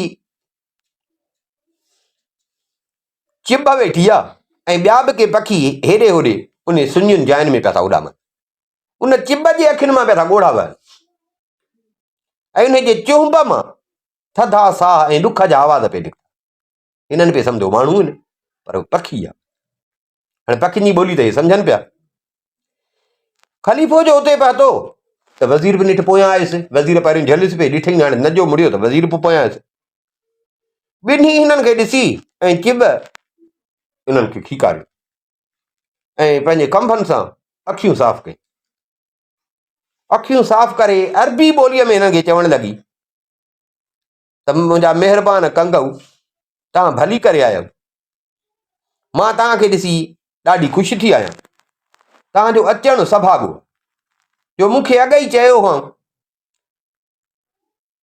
चिब वेठी आहे, ऐं ॿिया बि के पखी हेॾे होॾे उन सुञियुनि जायुनि में पिया था उॾामनि, उन चिब जे अखियुनि मां पिया था ॻोढ़ा वहनि, ऐं उन जे चुंब मां थधा साह ऐं ॾुख जा आवाज़ पिया निकिरनि। हिननि पिया सम्झो माण्हू आहिनि, पर पखी आहे, हाणे पखियुनि जी ॿोली त हे सम्झनि पिया। ख़लीफ़ो जो हुते पहुतो त वज़ीर बि निठि पोयां आयुसि, वज़ीर पहिरियों झलियुसि पई, ॾिठई हाणे न जो मुड़ियो त वज़ीर बि पोयां आयुसि। ॿिन्ही हिननि खे ॾिसी ऐं चिब हिननि खे खीकारियो ऐं पंहिंजे खंभनि सां अखियूं साफ़ कयूं, अखियूं साफ़ करे अरबी ॿोलीअ में हिननि खे चवणु लॻी त मुंहिंजा महिरबान कंगऊ, तव्हां भली करे आहियो, मां तव्हांखे ॾिसी ॾाढी ख़ुशि थी आहियां, तव्हांजो अचणु सभाॻो जो मूंखे अॻई चयो हुओ,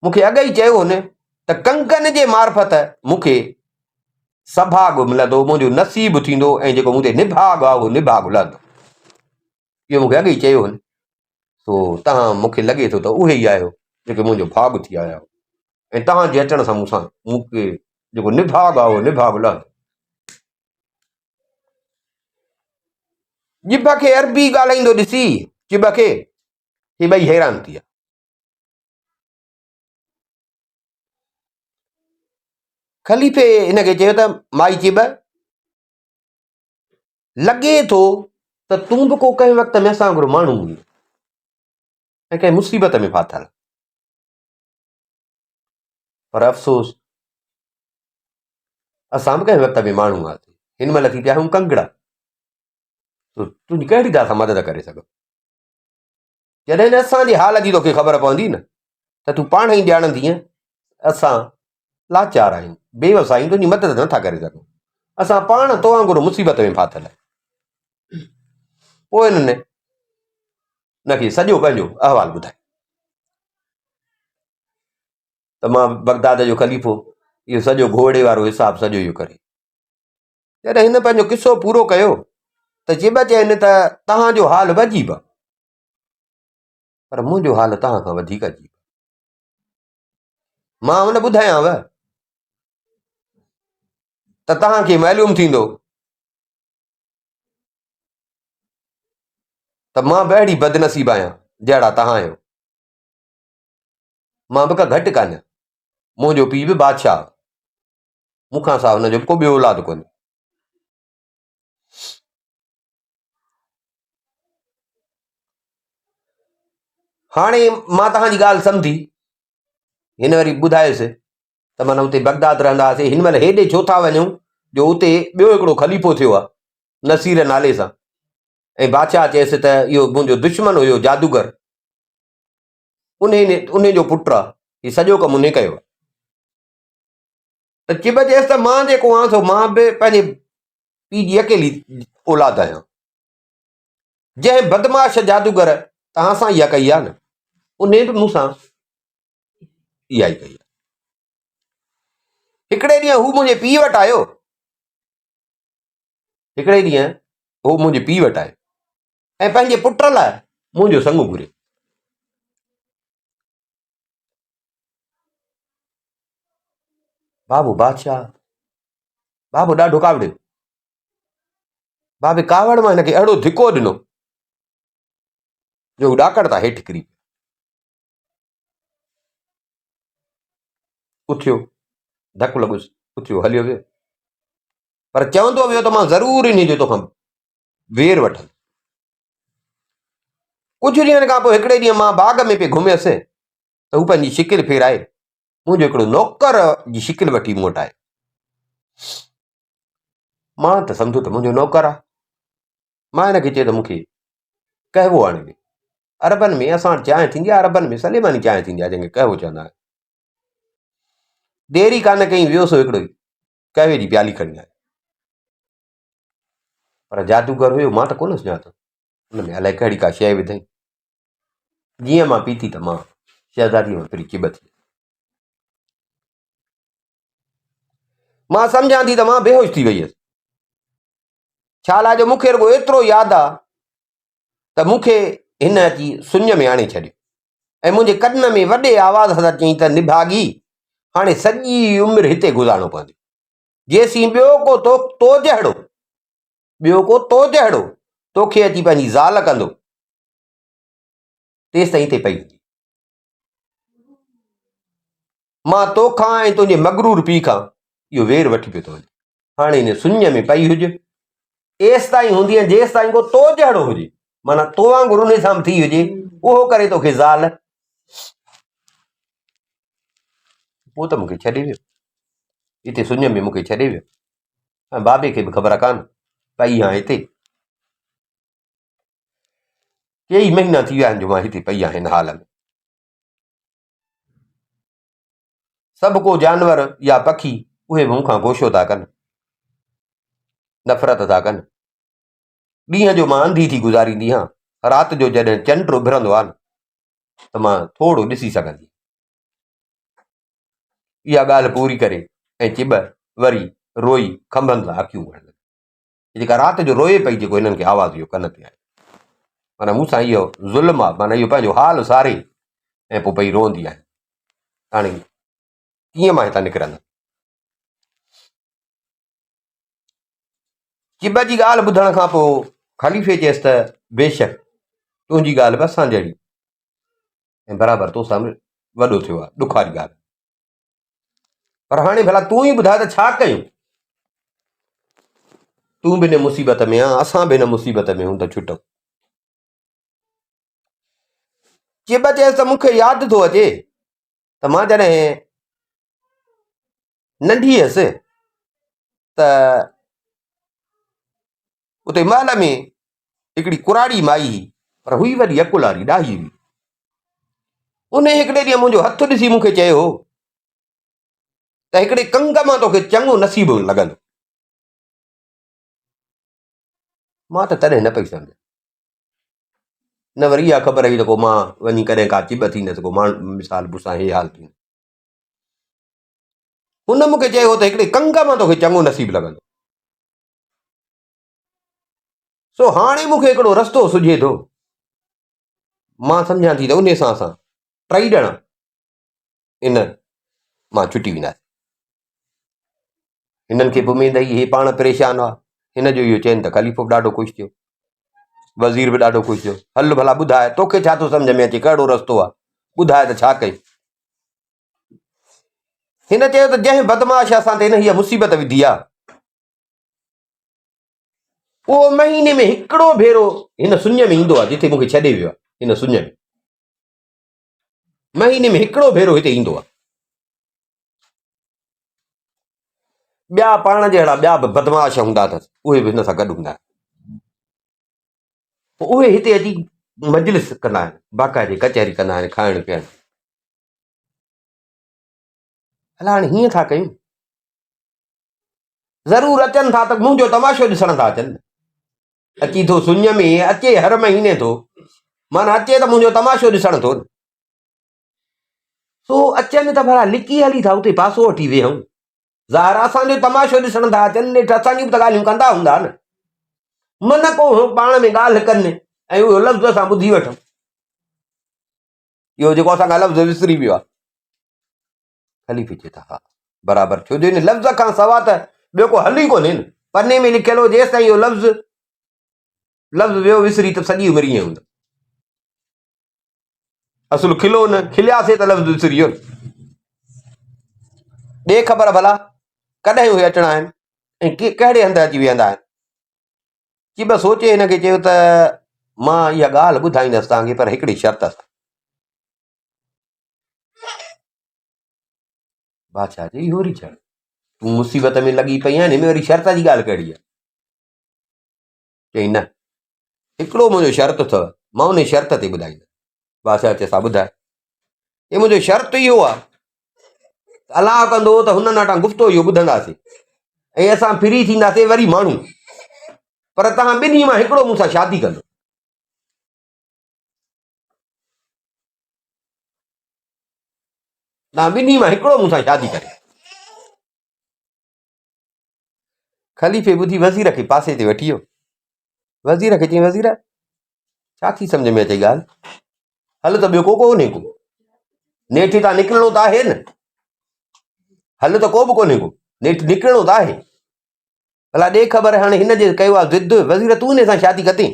मूंखे अॻई चयो हो न त कंकन जे मार्फत मूंखे सभाॻो मिलंदो, मुंहिंजो नसीबु थींदो ऐं जेको मूं ते निभाॻ आहे उहो निभाॻ लहंदो। इहो मूंखे अॻई चयो हो न। सो तव्हां मूंखे लॻे थो त उहे ई आहियो जेके मुंहिंजो भाॻ थी आया हो, ऐं तव्हांजे अचण सां मूंखे जेको निभाॻ आहे उहो निभाॻ लहंदो। ॼिभ खे अरबी ॻाल्हाईंदो ॾिसी ॼिभ खे, हे ॿई हैरान थी विया। ख़लीफ़े हिनखे चयो त माई ॼिभ, लॻे थो त तूं बि को कंहिं वक़्त में असां वांगुरु माण्हू हुई ऐं कंहिं मुसीबत में फाथल, पर अफ़सोस असां बि कंहिं वक़्त में माण्हू हुआसीं, हिन महिल थी पिया आहियूं कंगड़ा। तुंहिंजी कहिड़ी त असां मदद करे सघूं? जॾहिं न असांजे हाल जी तोखे ख़बर पवंदी न त तूं पाण ई ॼाणंदीअ असां लाचार आहियूं, बेवस आहियूं, तुंहिंजी मदद नथा करे सघूं, असां पाण तो वांगुरु मुसीबत में फाथल आहियूं। पोइ हिननि हुनखे सॼो पंहिंजो अहवालु ॿुधायो त मां बगदाद जो ख़लीफ़ो, इहो सॼो घोड़े वारो हिसाब सॼो इहो करे। जॾहिं हिन पंहिंजो किसो पूरो कयो त ॼिभ चयनि त तव्हांजो हाल बि अजीब आहे, पर मुंहिंजो हाल तव्हां खां वधीक अजीब। मां हुन ॿुधायांव त तव्हांखे मालूम थींदो त मां बि अहिड़ी बदनसीब आहियां जहिड़ा तव्हां आहियो। मां बि का घटि कान, मुंहिंजो पीउ बि बादशाह, मूंखां सवाइ हुनजो को ॿियो औलाद कोन्हे। हाणे मां तव्हांजी ॻाल्हि सम्झी, हिन वरी ॿुधायुसि त माना हुते बगदाद रहंदा हुआसीं, हिन महिल हेॾे छो था वञूं जो उते ॿियो हिकिड़ो ख़लीफ़ो थियो आहे नसीर नाले सां, ऐं बादशाह चयसि त इहो मुंहिंजो दुश्मन हुयो जादूगर, उन जो पुटु आहे, हीउ सॼो कमु उन कयो आहे। त ॼिभ चयसि त मां जेको आहियां सो मां बि पंहिंजे पीउ जी अकेली औलाद आहियां, जंहिं बदमाश जादूगर तव्हां सां इहा कई आहे न उन बि मूंसां इहा ई कई आहे। हिकिड़े ॾींहुं हू मुंहिंजे पीउ वटि आयो, हिकिड़े ॾींहुं हू मुंहिंजे पीउ वटि आयो ऐं पंहिंजे पुट लाइ मुंहिंजो संग घुरियो। बाबू बादशाह, बाबू ॾाढो कावड़ियो, बाबे कावड़ मां हिनखे अहिड़ो धिको ॾिनो जो ॾाकड़ तां हेठि किरी उथियो, धकु लॻुसि, उथियो हलियो वियो, पर चवंदो वियो त मां ज़रूरु इन जो तोखां वेर वठंदुसि। कुझु ॾींहंनि खां पोइ हिकिड़े ॾींहुं मां बाग़ में पियो घुमियसि त हू पंहिंजी शिकिल फेराए मुंहिंजो हिकिड़ो नौकर जी शिकिल वठी मूं वटि आयो। मां त सम्झो त मुंहिंजो नौकर आहे। मां हिनखे चयो त मूंखे कहवो आणे ॾे। अरबनि में असां वटि चांहि थींदी आहे, अरबनि में सलेमानी चांहि थींदी आहे जंहिंखे कहवो चवंदा आहिनि। देरी कान कई, वियोसि हिकिड़ो कहवे जी प्याली खणी आयो, पर जादूगर हुयो, मां त कोन सुञातो, हुन में अलाए कहिड़ी का शइ विधई। जीअं मां पीती त मां शहज़ादीअ वटि ॼिभ थी, मां सम्झां थी त मां बेहोश थी वई हुयसि। छा लाइ जो मूंखे रुॻो एतिरो यादि आहे त मूंखे हिन अची सुञ में आणे छॾियो ऐं मुंहिंजे कन में वॾे आवाज़ सां चई त निभागी हाणे सॼी उमिरि हिते गुज़ारणो पवंदी, जेसीं ॿियो को तो जहिड़ो तोखे अची पंहिंजी ज़ाल कंदो तेसि ताईं हिते पई हूंदी। मां तोखां ऐं तुंहिंजे मगरूर पीउ खां इहो वेर वठी पियो थो वञे। हाणे हिन सुञ में पई हुजे, एसि ताईं हूंदी जेसि ताईं को तो जहिड़ो हुजे, माना तो वांगुरु उन सां थी हुजे, उहो करे तोखे ज़ाल, पोइ त मूंखे छॾे वियो, हिते सुञ में मूंखे छॾे वियो। ऐं बाबे खे बि ख़बर कान पई आहे हिते, कई महीना थी विया आहिनि जो मां हिते पई आहियां हिन हाल में। सभु को जानवर या पखी उहे बि मूंखां गोशो था कनि, नफ़रत था कनि, ॾींहं जो मां अंधी थी गुज़ारींदी आहियां, राति जो जॾहिं चंड उभिरंदो आहे न त मां थोरो ॾिसी सघंदी। इहा ॻाल्हि पूरी करे ऐं चिॿ वरी रोई खंभनि सां अखियूं वहण लॻी। जेका राति जो रोए पई, जेको हिननि खे आवाज़ इहो कन ते आहे, माना मूंसां इहो ज़ुल्म आहे, माना इहो पंहिंजो हाल सारे ऐं पोइ पई रोंदी आहे। हाणे कीअं मां हितां निकिरंदुमि? चिॿ जी ॻाल्हि ॿुधण खां पोइ ख़लीफ़े चयसि त बेशक तुंहिंजी ॻाल्हि बि असां जहिड़ी ऐं बराबरि तोसां बि वॾो थियो आहे, ॾुखारी ॻाल्हि। पर हाणे भला तूं ई ॿुधाए त छा कयूं? तूं बि हिन मुसीबत में आहे, असां बि हिन मुसीबत में हूं त छुटूं। चिॿ चयसि त मूंखे यादि थो अचे त मां जॾहिं नंढी हुअसि त उते महल में हिकिड़ी कुराड़ी माई हुई, पर हुई वॾी अकुलारी, ॾाही हुई। उन हिकिड़े ॾींहुं मुंहिंजो हथु ॾिसी मूंखे चयो त हिकिड़े कंग मां तोखे चङो नसीबु लॻंदो। मां त तॾहिं न पई सम्झां, न वरी इहा ख़बर हुई त को मां वञी कॾहिं का चिॿ थींदसि, को माण्हू मिसाल मूंसां हे हाल थींदो। हुन मूंखे चयो त हिकिड़े कंग मां तोखे चङो नसीबु लॻंदो। सो हाणे मूंखे हिकिड़ो रस्तो सुझे थो, मां सम्झां थी त उन सां असां टई ॼणा इन मां छुटी वेंदासीं। हिननि खे बि उमेद आई हे पाण परेशान हुआ, हिन जो इहो चइनि त ख़लीफ़ो बि ॾाढो ख़ुशि थियो, वज़ीर बि ॾाढो ख़ुशि थियो। हल भला ॿुधाए तोखे छा थो सम्झ में अचे, कहिड़ो रस्तो आहे, ॿुधाए त छा कई? हिन चयो त जंहिं बदमाश असां ते हिन हीअ मुसीबत विधी आहे, उहो महीने में हिकिड़ो भेरो हिन सुञ में ईंदो आहे, जिथे मूंखे छॾे वियो आहे। हिन सुञ में महीने में हिकिड़ो भेरो हिते ईंदो आहे। ॿिया पाण जहिड़ा ॿिया बि बदमाश हूंदा अथसि, उहे बि हिन सां गॾु हूंदा आहिनि। उहे हिते अची मजलिस कंदा आहिनि, बाक़ाइदे कचहरी कंदा आहिनि, खाइण पीअण। हला हाणे हीअं था कयूं, ज़रूरु अचनि था त मुंहिंजो तमाशो ॾिसण था अचनि। अची थो सुञ में, अचे हर महीने थो, माना अचे त मुंहिंजो तमाशो ॾिसण थो। सो अचनि त भला लिकी हली था उते पासो वठी वेहूं, ज़ाहिर असांजो तमाशो ॾिसण था अचनि, नेठि असांजी बि त ॻाल्हियूं कंदा हूंदा न। मन को पाण में ॻाल्हि कनि ऐं उहो लफ़्ज़ असां ॿुधी वठूं। इहो जेको असां लफ़्ज़ विसरी वियो आहे। ख़लीफ़े चए था हा बराबरि, छो जो हिन लफ़्ज़ खां सवा त ॿियो को हल ई कोन्हे न। पने में लिखियलु हो जेसि ताईं इहो लफ़्ज़ वियो विसरी त सॼी उमिरि ईअं हूंदो। असुल खिलो न, खिलियासीं त लफ़्ज़ विसरी वियो। ॾे ख़बर भला कॾहिं उहे अचणा आहिनि ऐं कहिड़े हंधि अची वेहंदा आहिनि। चिॿ सोचे हिनखे चयो त मां इहा ॻाल्हि ॿुधाईंदसि तव्हांखे, पर हिकिड़ी शर्त सां। बादशाह चई इहो वरी छा, तूं मुसीबत में लॻी पई आहीं, हिन में वरी शर्त जी ॻाल्हि कहिड़ी आहे? चई न, हिकिड़ो मुंहिंजो शर्त अथव, मां उन शर्त ते ॿुधाईंदुसि। बादशाह चए सा ॿुधाए। हे मुंहिंजो शर्त इहो आहे, अलाह कंदो त हुननि वटां गुफ़्तो इहो ॿुधंदासीं ऐं असां फ्री थींदासीं वरी माण्हू, पर तव्हां ॿिन्ही मां हिकिड़ो मूंसां शादी कंदो। तव्हां ॿिन्ही मां हिकिड़ो मूंसां शादी करे। ख़लीफ़े ॿुधी वज़ीर खे पासे ते वठी वियो। वज़ीर खे चई वज़ीर छा थी सम्झ में अचे ॻाल्हि? हल त ॿियो को कोन्हे को, नेठि तां निकिरणो त आहे न, हल त को बि कोन्हे को, नेठि निकिरणो त आहे। भला ॾे ख़बर हाणे हिन जे कयो आहे ज़िद, वज़ीर तूं हिन सां शादी कंदे?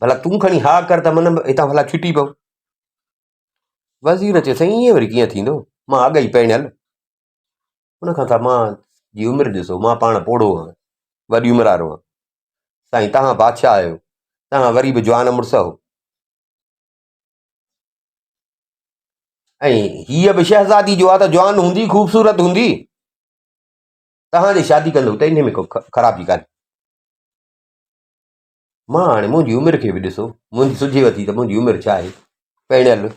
भला तूं खणी हा कर त मन हितां भला छुटी पओ। वज़ीर चयो साईं ईअं वरी कीअं थींदो, मां अॻ ई पहिरियल। हुनखां त मां जी उमिरि ॾिसो, मां पाण पोड़ो आहियां, वॾी उमिरि वारो आहियां। साईं तव्हां बादशाह आहियो, तव्हां वरी बि जवान मुड़ुस हो, ऐं हीअ बि शहज़ादी जो आहे त जवान हूंदी, ख़ूबसूरत हूंदी, तव्हांजे शादी कंदो त इन में को ख़राबी कान्हे। मां हाणे मुंहिंजी उमिरि खे बि ॾिसो, मुंहिंजी सुझेव थी त मुंहिंजी उमिरि छा आहे, पहिरियल।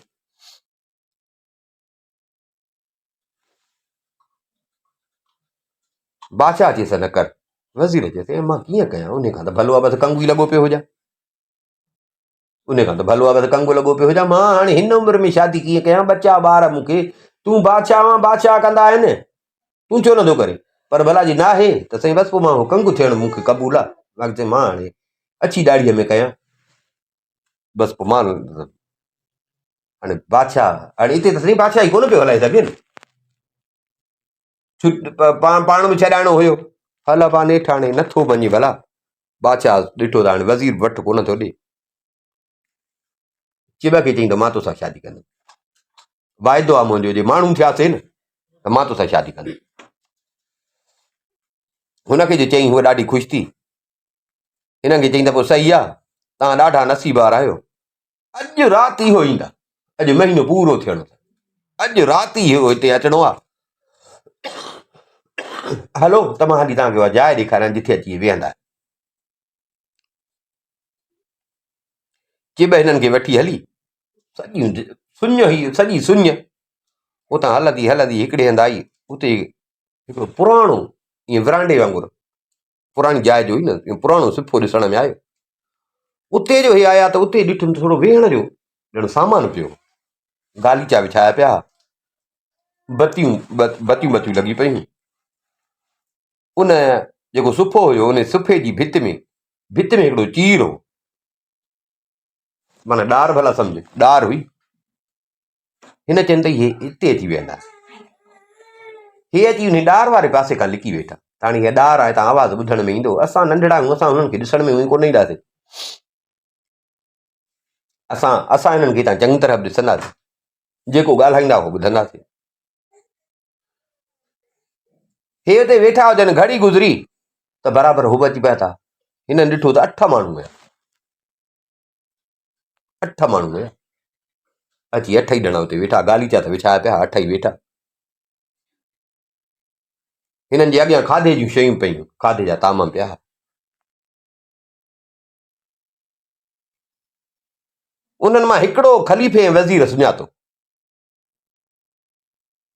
बादशाह चयसि न कर, वज़ीर चएसि मां कीअं कयां, उन खां त भलो आहे बसि कंगू ई लॻो पियो हुजां, उन खां त भलो आहे बसि कंगू लॻो पियो हुजां। मां हाणे हिन उमिरि में शादी कीअं कयां, ॿच्चा ॿार मूंखे, तूं बादशाह वां बादशाह कंदा आहिनि, तूं छो नथो करे? पर भला जी न आहे त साईं बसि पोइ मां कंगू थियणु मूंखे क़बूल आहे। मां चयो मां हाणे अची ॾाड़ीअ में कयां, बसि पोइ मां हाणे बादशाह, हाणे हिते त साईं बादशाह ई कोन पियो हलाए सघे न, पाण में छॾाइणो हुयो, हल पा नेठि हाणे नथो वञे भला, बादशाह ॾिठो त हाणे वज़ीर वटि कोन थो ॾे, चिब खे चई त मां तोसां शादी कंदुमि, वाइदो आहे मुंहिंजो, जे माण्हू थियासीं न त मां तोसां शादी कंदुमि। हुनखे जो चई उहा ॾाढी ख़ुशि थी, हिननि खे चई त पोइ सही आहे, तव्हां ॾाढा नसीबदार आहियो, अॼु राति इहो ईंदा, अॼु महीनो पूरो थियणो, अॼु राति ई इहो हिते अचिणो आहे, हलो त मां हाली तव्हांखे उहा जाइ ॾेखारियां जिथे अची वेहंदा। चिब हिननि खे वठी हली, सॼी सुञ हुई, सॼी सुञ, उतां हलंदी हलंदी हिकिड़े हंधि आई, उते हिकिड़ो पुराणो ईअं विरांडे वांगुरु पुराणी जाइ जो हुई न, पुराणो सिफो ॾिसण में आयो, उते जो ई आया त उते ॾिठुमि थोरो वेहण जो ॼण सामान पियो, गालीचा विछाया पिया, बतियूं बतियूं लॻी पियूं, उन जेको सुफ़ो हुयो उन सुफ़े जी भित में हिकिड़ो चीर हो, माना ॾार भला सम्झ, ॾार हुई। हिन चवनि त इहे हिते अची वेहंदा, हे अची उन ॾार वारे पासे खां लिकी वेठा, हाणे हीअ ॾार आहे त आवाज़ु ॿुधण में ईंदो, असां नंढड़ा आहियूं, असां हुननि खे ॾिसण में कोन ईंदासीं, असां हिननि खे तव्हां चङी तरह ॾिसंदासीं, जेको ॻाल्हाईंदा उहो ॿुधंदासीं। हे हुते वेठा हुजनि, घड़ी गुज़री त बराबरि हू अची पिया था, हिननि ॾिठो त 8 माण्हू हुया, 8 माण्हू हुया, अची 8 ई ॼणा हुते वेठा, गालीचा त विछाया पिया, 8 ई वेठा, हिननि जे अॻियां खाधे जूं शयूं पियूं, खाधे जा ताम पिया, उन्हनि मां हिकिड़ो ख़लीफ़े ऐं वज़ीर सुञातो,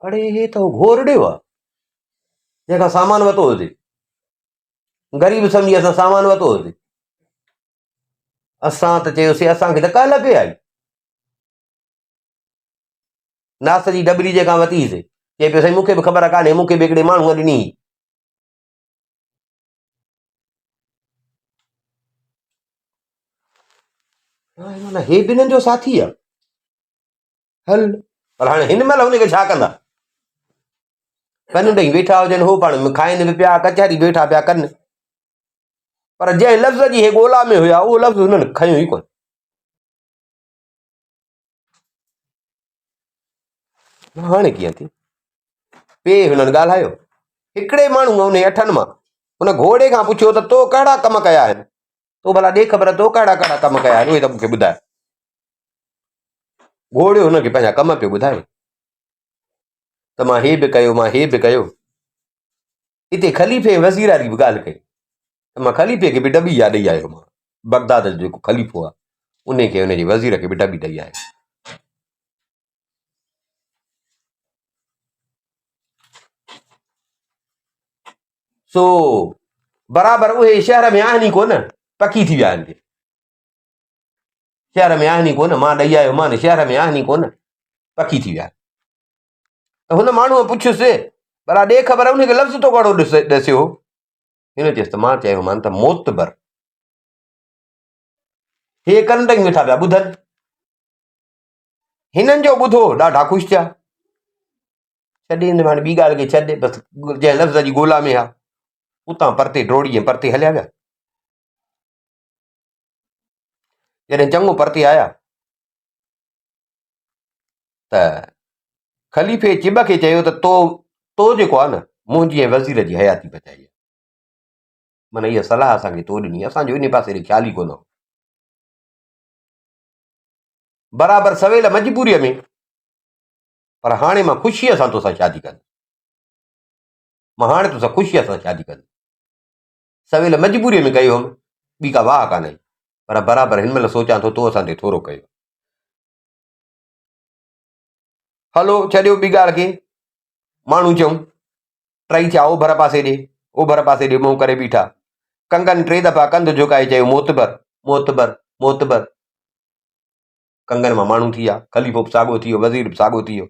अड़े हे त घोरड़ियो आहे जंहिंखां सामान वरितो हुजे, ग़रीब सम्झी असां सामान वरितो हुजे, असां त चयोसीं असांखे त कल्ह पे आई, नास जी डबरी जेका वरितीसीं, चए पियो साईं मूंखे बि ख़बर कान्हे, मूंखे बि हिकिड़े माण्हूअ ॾिनी, माना हे बि हिननि जो साथी आहे, हल पर हाणे हिन महिल हुनखे छा कंदा, कनि ॾेई वेठा हुजनि, हो पाण खाइनि बि पिया, कचहरी वेठा पिया कनि, पर जंहिं लफ़्ज़ जी हे ॻोल्हा में हुया उहो लफ़्ज़ हुननि खयो ई कोन। हाणे कीअं थी पे हुननि ॻाल्हायो, हिकिड़े माण्हूअ उन 8 मां हुन घोड़े खां पुछियो त तो कहिड़ा कम कया आहिनि, तो भला ॾे ख़बर तो कहिड़ा कहिड़ा कम कया आहिनि, उहे त मूंखे ॿुधाए। घोड़े हुनखे पंहिंजा कम पियो ॿुधाए त मां हे बि कयो, मां हे बि कयो, हिते ख़लीफ़े वज़ीर वारी बि ॻाल्हि कई त मां ख़लीफ़े खे बि डॿी याद ॾेई आयो, मां बगदाद जो जेको ख़लीफ़ो आहे उनखे उनजे वज़ीर खे बि डॿी ॾेई आयो। सो बराबरि उहे शहर में आहिनि ई कोन, पकी थी विया आहिनि, शहर में आहिनि ई कोन, मां ॾेई आयो मान शहर में आहिनि ई कोन, पकी थी विया। त हुन माण्हूअ पुछियुसि भला ॾे ख़बर उनखे लफ़्ज़ तो कहिड़ो ॾसियो, हिन चयसि त मां चयो मान त मोतबर, हे कनि ॾेई वेठा पिया ॿुधनि, हिननि जो ॿुधो ॾाढा ख़ुशि थिया, छॾे हाणे ॿी ॻाल्हि खे छॾे, बसि जंहिं लफ़्ज़ जी ॻोल्हा में आहे उतां परते डोड़ीअ परते हलिया विया, जॾहिं चङो परते आया त ख़लीफ़े चिब खे चयो त तो जेको आहे न मुंहिंजी ऐं वज़ीर जी हयाती बचाई आहे, माना इहा सलाह असांखे तो ॾिनी, असांजो इन पासे ख़्याल ई कोन हो, बराबरि सवेल मजबूरीअ में, पर हाणे मां ख़ुशीअ सां तोसां शादी कंदुमि, मां हाणे तोसां ख़ुशीअ सां शादी कंदुमि, सवेल मजबूरीअ में कयो हुअमि, ॿी का वाह कान्हे, पर बराबरि हिन महिल सोचां थो तो असां ते थोरो कयो, हलो छॾियो ॿी ॻाल्हि खे, माण्हू चऊं टई थिया ओभर पासे ॾे, ओभर पासे ॾे मुंहुं करे बीठा। कंगन 3 दफ़ा कंध झुकाए चयो मोतबर मोतबर मोतबर। कंगन मां माण्हू थी विया, खलीफ़ो बि साॻियो थी वियो, वज़ीर बि साॻियो थी वियो।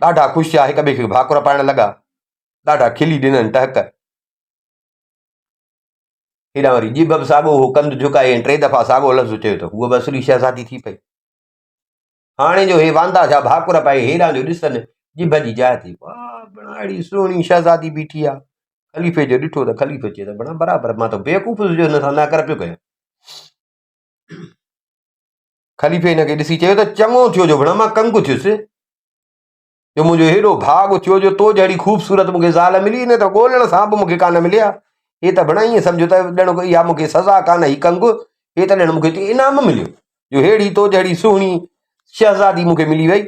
ॾाढा ख़ुशि थिया, हिक ॿिए खे भाकुर पाइण लॻा, ॾाढा खिली ॾिननि टहक। हेॾां वरी जिभ बि साॻियो हो, कंध झुकाए 3 दफ़ा साॻियो लफ़्ज़ चयो त उहा बि असली शहज़ादी थी पई। हाणे जो हे वांदा छा भाकुर पाए हेॾां जो ॾिसनि, जिभ जी जाइ थी, वाह बणा अहिड़ी सुहिणी शहज़ादी बीठी आहे। खलीफ़े जो ॾिठो त खलीफ़े चयो त बणा बराबरि, मां त बेवकूफ़ जो हिन सां न कर पियो कयां। खलीफ़े हिनखे ॾिसी चयो त चङो थियो जो बणा मां कंग थियुसि, जो मुंहिंजो हेॾो भाॻ थियो जो तो जहिड़ी ख़ूबसूरत मूंखे ज़ाल मिली, न त ॻोल्हण सां बि मूंखे कान मिलिया। हे त बणा ईअं सम्झो त ॼण इहा मूंखे सज़ा कान ही कंग, हे त ॼण मूंखे इनाम मिलियो जो हेड़ी तो जहिड़ी सुहिणी शहज़ादी मूंखे मिली वई।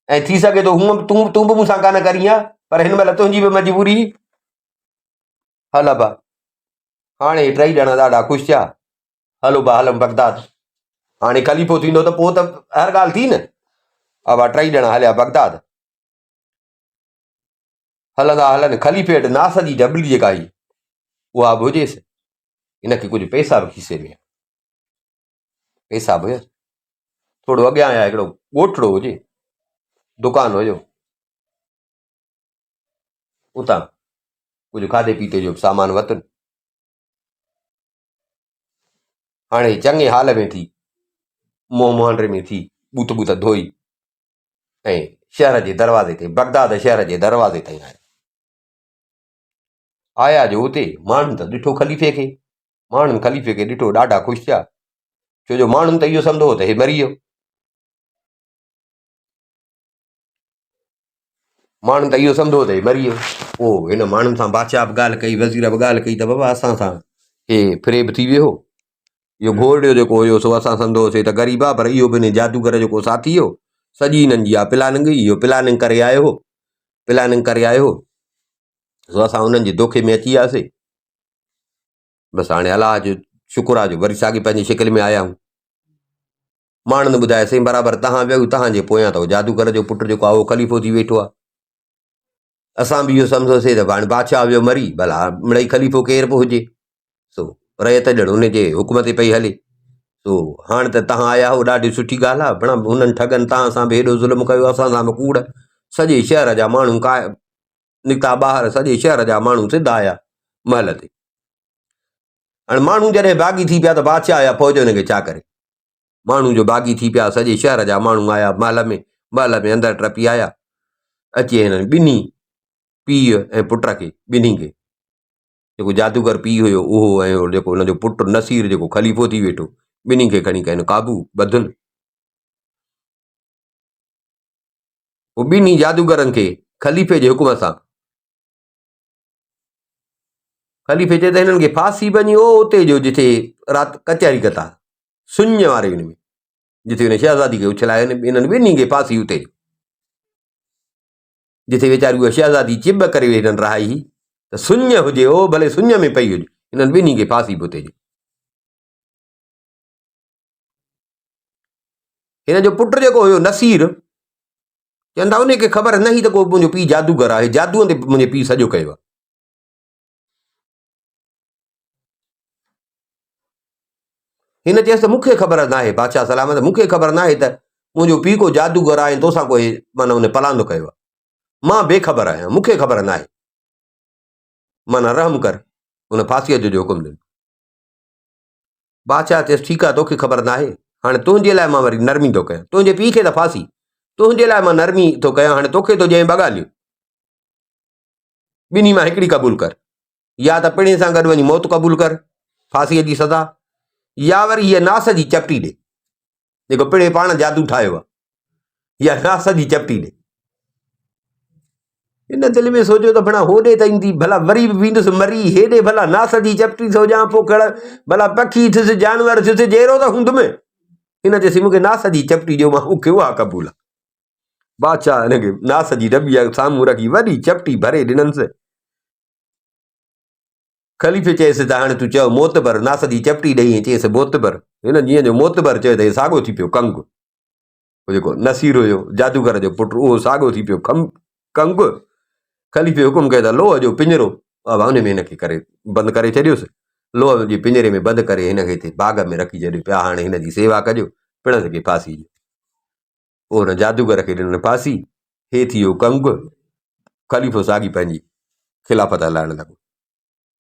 ऐं थी सघे थो हूअं तूं बि मूंसां कान करी आहे, पर हिन महिल तुंहिंजी बि मजबूरी। हल बा, हाणे 3 ॼणा ॾाढा ख़ुशि थिया। हलो बा हलऊं बगदाद। हाणे खलीफ़ो थींदो त पोइ त हर ॻाल्हि थी न। अब 3 ॼणा हलिया बगदाद। हलंदा हलनि खलीफ़े वटि नास जी डबली जेका आई उहा बि हुजेसि, हिनखे कुझु पैसा बि खीसे में, पैसा बि हुयसि। थोरो अॻियां आया, हिकिड़ो ॻोठड़ो हुजे, दुकान हुयो, उतां कुझु खाधे पीते जो सामान वरितुनि। हाणे चङे हाल में थी, मुंहुं मुहांडे में थी, बूत बूत धोई ऐं शहर जे दरवाज़े ते, बगदाद शहर जे दरवाज़े ताईं आया जो उते माण्हुनि त ॾिठो खलीफ़े खे, माण्हुनि खलीफ़े खे ॾिठो, ॾाढा ख़ुशि थिया, छो जो माण्हुनि त इहो सम्झो त हे मरी वियो। माण्हुनि त इहो सम्झो त हे मरी वियो। पोइ हिन माण्हुनि सां बादशाह बि ॻाल्हि कई, वज़ीर बि ॻाल्हि कई त बाबा असां सां हे फ़रेब थी वियो, इहो घोड़ियो जेको हुयो सो असां सम्झोसीं त ग़रीब आहे, पर इहो बि हिन जादूगर जेको साथी हो, सॼी हिननि जी आहे प्लानिंग, इहो प्लानिंग करे आयो हो, प्लानिंग करे आयो हो, सो असां उन्हनि जे धोखे में अची वियासीं। बसि हाणे अलाह जो शुक्र आहे जो वरी साॻी पंहिंजी शिकिल में आया आहियूं। माण्हुनि ॿुधायोसीं बराबरि तव्हां वियो, तव्हांजे पोयां अथव जादूगर जो पुटु जेको आहे उहो खलीफ़ो थी वेठो आहे। असां बि इहो सम्झोसीं त हाणे बादशाह वियो मरी, भला मिड़ई खलीफ़ो केर बि हुजे, सो रहियत ॼण हुनजे हुकुम ते पई हले। सो हाणे त तव्हां आया हो, ॾाढी सुठी ॻाल्हि आहे, बणा हुननि ठगनि तव्हां सां बि हेॾो ज़ुल्म कयो, असां सां बि कूड़, सॼे शहर जा माण्हू निकिता ॿाहिरि, सॼे शहर जा माण्हू सिधा आया महल ते। हाणे माण्हू जॾहिं बाग़ी थी पिया त बादशाह आया फ़ौज हुनखे छा करे, माण्हू जो बाग़ी थी पिया, सॼे शहर जा माण्हू आया महल में अंदरि टपी आया। अची हिननि ॿिन्ही पीउ ऐं पुट खे, ॿिन्ही खे, जेको जादूगर पीउ हुयो उहो ऐं जेको हुनजो पुटु नसीर जेको खलीफ़ो थी वेठो, ॿिन्ही खे खणी कनि काबू ॿधुनि। पोइ ॿिन्ही जादूगरनि खे खलीफ़े जे हुकुम सां, खलीफ़े चए त हिननि खे फांसी वञी उते जो जिथे राति कचहरी कथा सुञ वारे हिन में, जिथे हुन शहज़ादी खे उछलाए, हिननि ॿिन्ही खे फांसी उते, जिथे वीचारी उहा शहज़ादी चिब करे हिननि रहाई त सुञ हुजे, ओ भले सुञ में पई हुजे, हिननि ॿिन्ही खे फांसी बि उते। हिन जो पुटु जेको हुयो नसीर, चवंदा उनखे ख़बर न हुई त को मुंहिंजो पीउ जादूगर आहे, जादूअ ते मुंहिंजे पीउ सॼो कयो आहे। हिन चयसि त मूंखे ख़बर न आहे, बादशाह सलामत, मूंखे ख़बर न आहे त मुंहिंजो पीउ को जादूगर आहे, तोसां कोई माना हुन पलांदो कयो आहे, मां बेख़बर आहियां, मूंखे ख़बर न आहे, माना रहम कर। हुन फांसीअ जो हुकुम ॾिनो। बादशाह चयसि ठीकु आहे, तोखे ख़बर न आहे, हाणे तुंहिंजे लाइ मां वरी नरमी थो कयां, तुंहिंजे पीउ खे त फांसी, तुंहिंजे लाइ मां नरमी थो कयां, हाणे तोखे थो ॾियां 2 ॻाल्हियूं, ॿिन्ही मां हिकिड़ी क़बूल कर, या त पिणे सां गॾु वञी मौत क़बूल कर, फांसीअ जी सज़ा, या वरी हीअ नास जी चपटी ॾे, जेको पिणे पाण जादू ठाहियो आहे, या नास जी चपटी ॾे। हिन दिलि में सोचियो त भला होॾे त ईंदी, भला वरी बि वेंदुसि मरी, हेॾे भला नास जी चपटी थो ॾियां, पोइ कड़ भला पखी थियुसि, जानवर थियुसि, जहिड़ो त हूंदुमि। हिन चयसि मूंखे नास जी चपटी ॾियो, मां मूंखे उहा क़बूल आहे। बादशाह हिनखे नास जी डॿी साम्हूं रखी वॾी चपटी भरे ॾिनसि। खलीफ़े चयसि त हाणे तूं चओ मोतबर, नास जी चपटी ॾेई ऐं चयसि मोतबर। हिन जीअं जो मोतबर चयो त हे साॻियो थी पियो कंग, जेको नसीर हुयो जादूगर जो पुटु, उहो साॻियो थी पियो कंगु ख़लीफ़े हुकुम कयो त लोह जो पिंजरो बाबा उन में हिनखे करे बंदि करे छॾियोसि। लोह जे पिंजरे में बंदि करे हिनखे हिते बाग़ में रखी छॾियो पिया। हाणे हिन जी सेवा कजो, पिण खे फांसी ॾियो। पोइ हुन जादूगर खे ॾिननि फांसी। हे थी वियो कंगु। ख़लीफ़ो साॻी पंहिंजी खिलाफ़त हलाइण लॻो।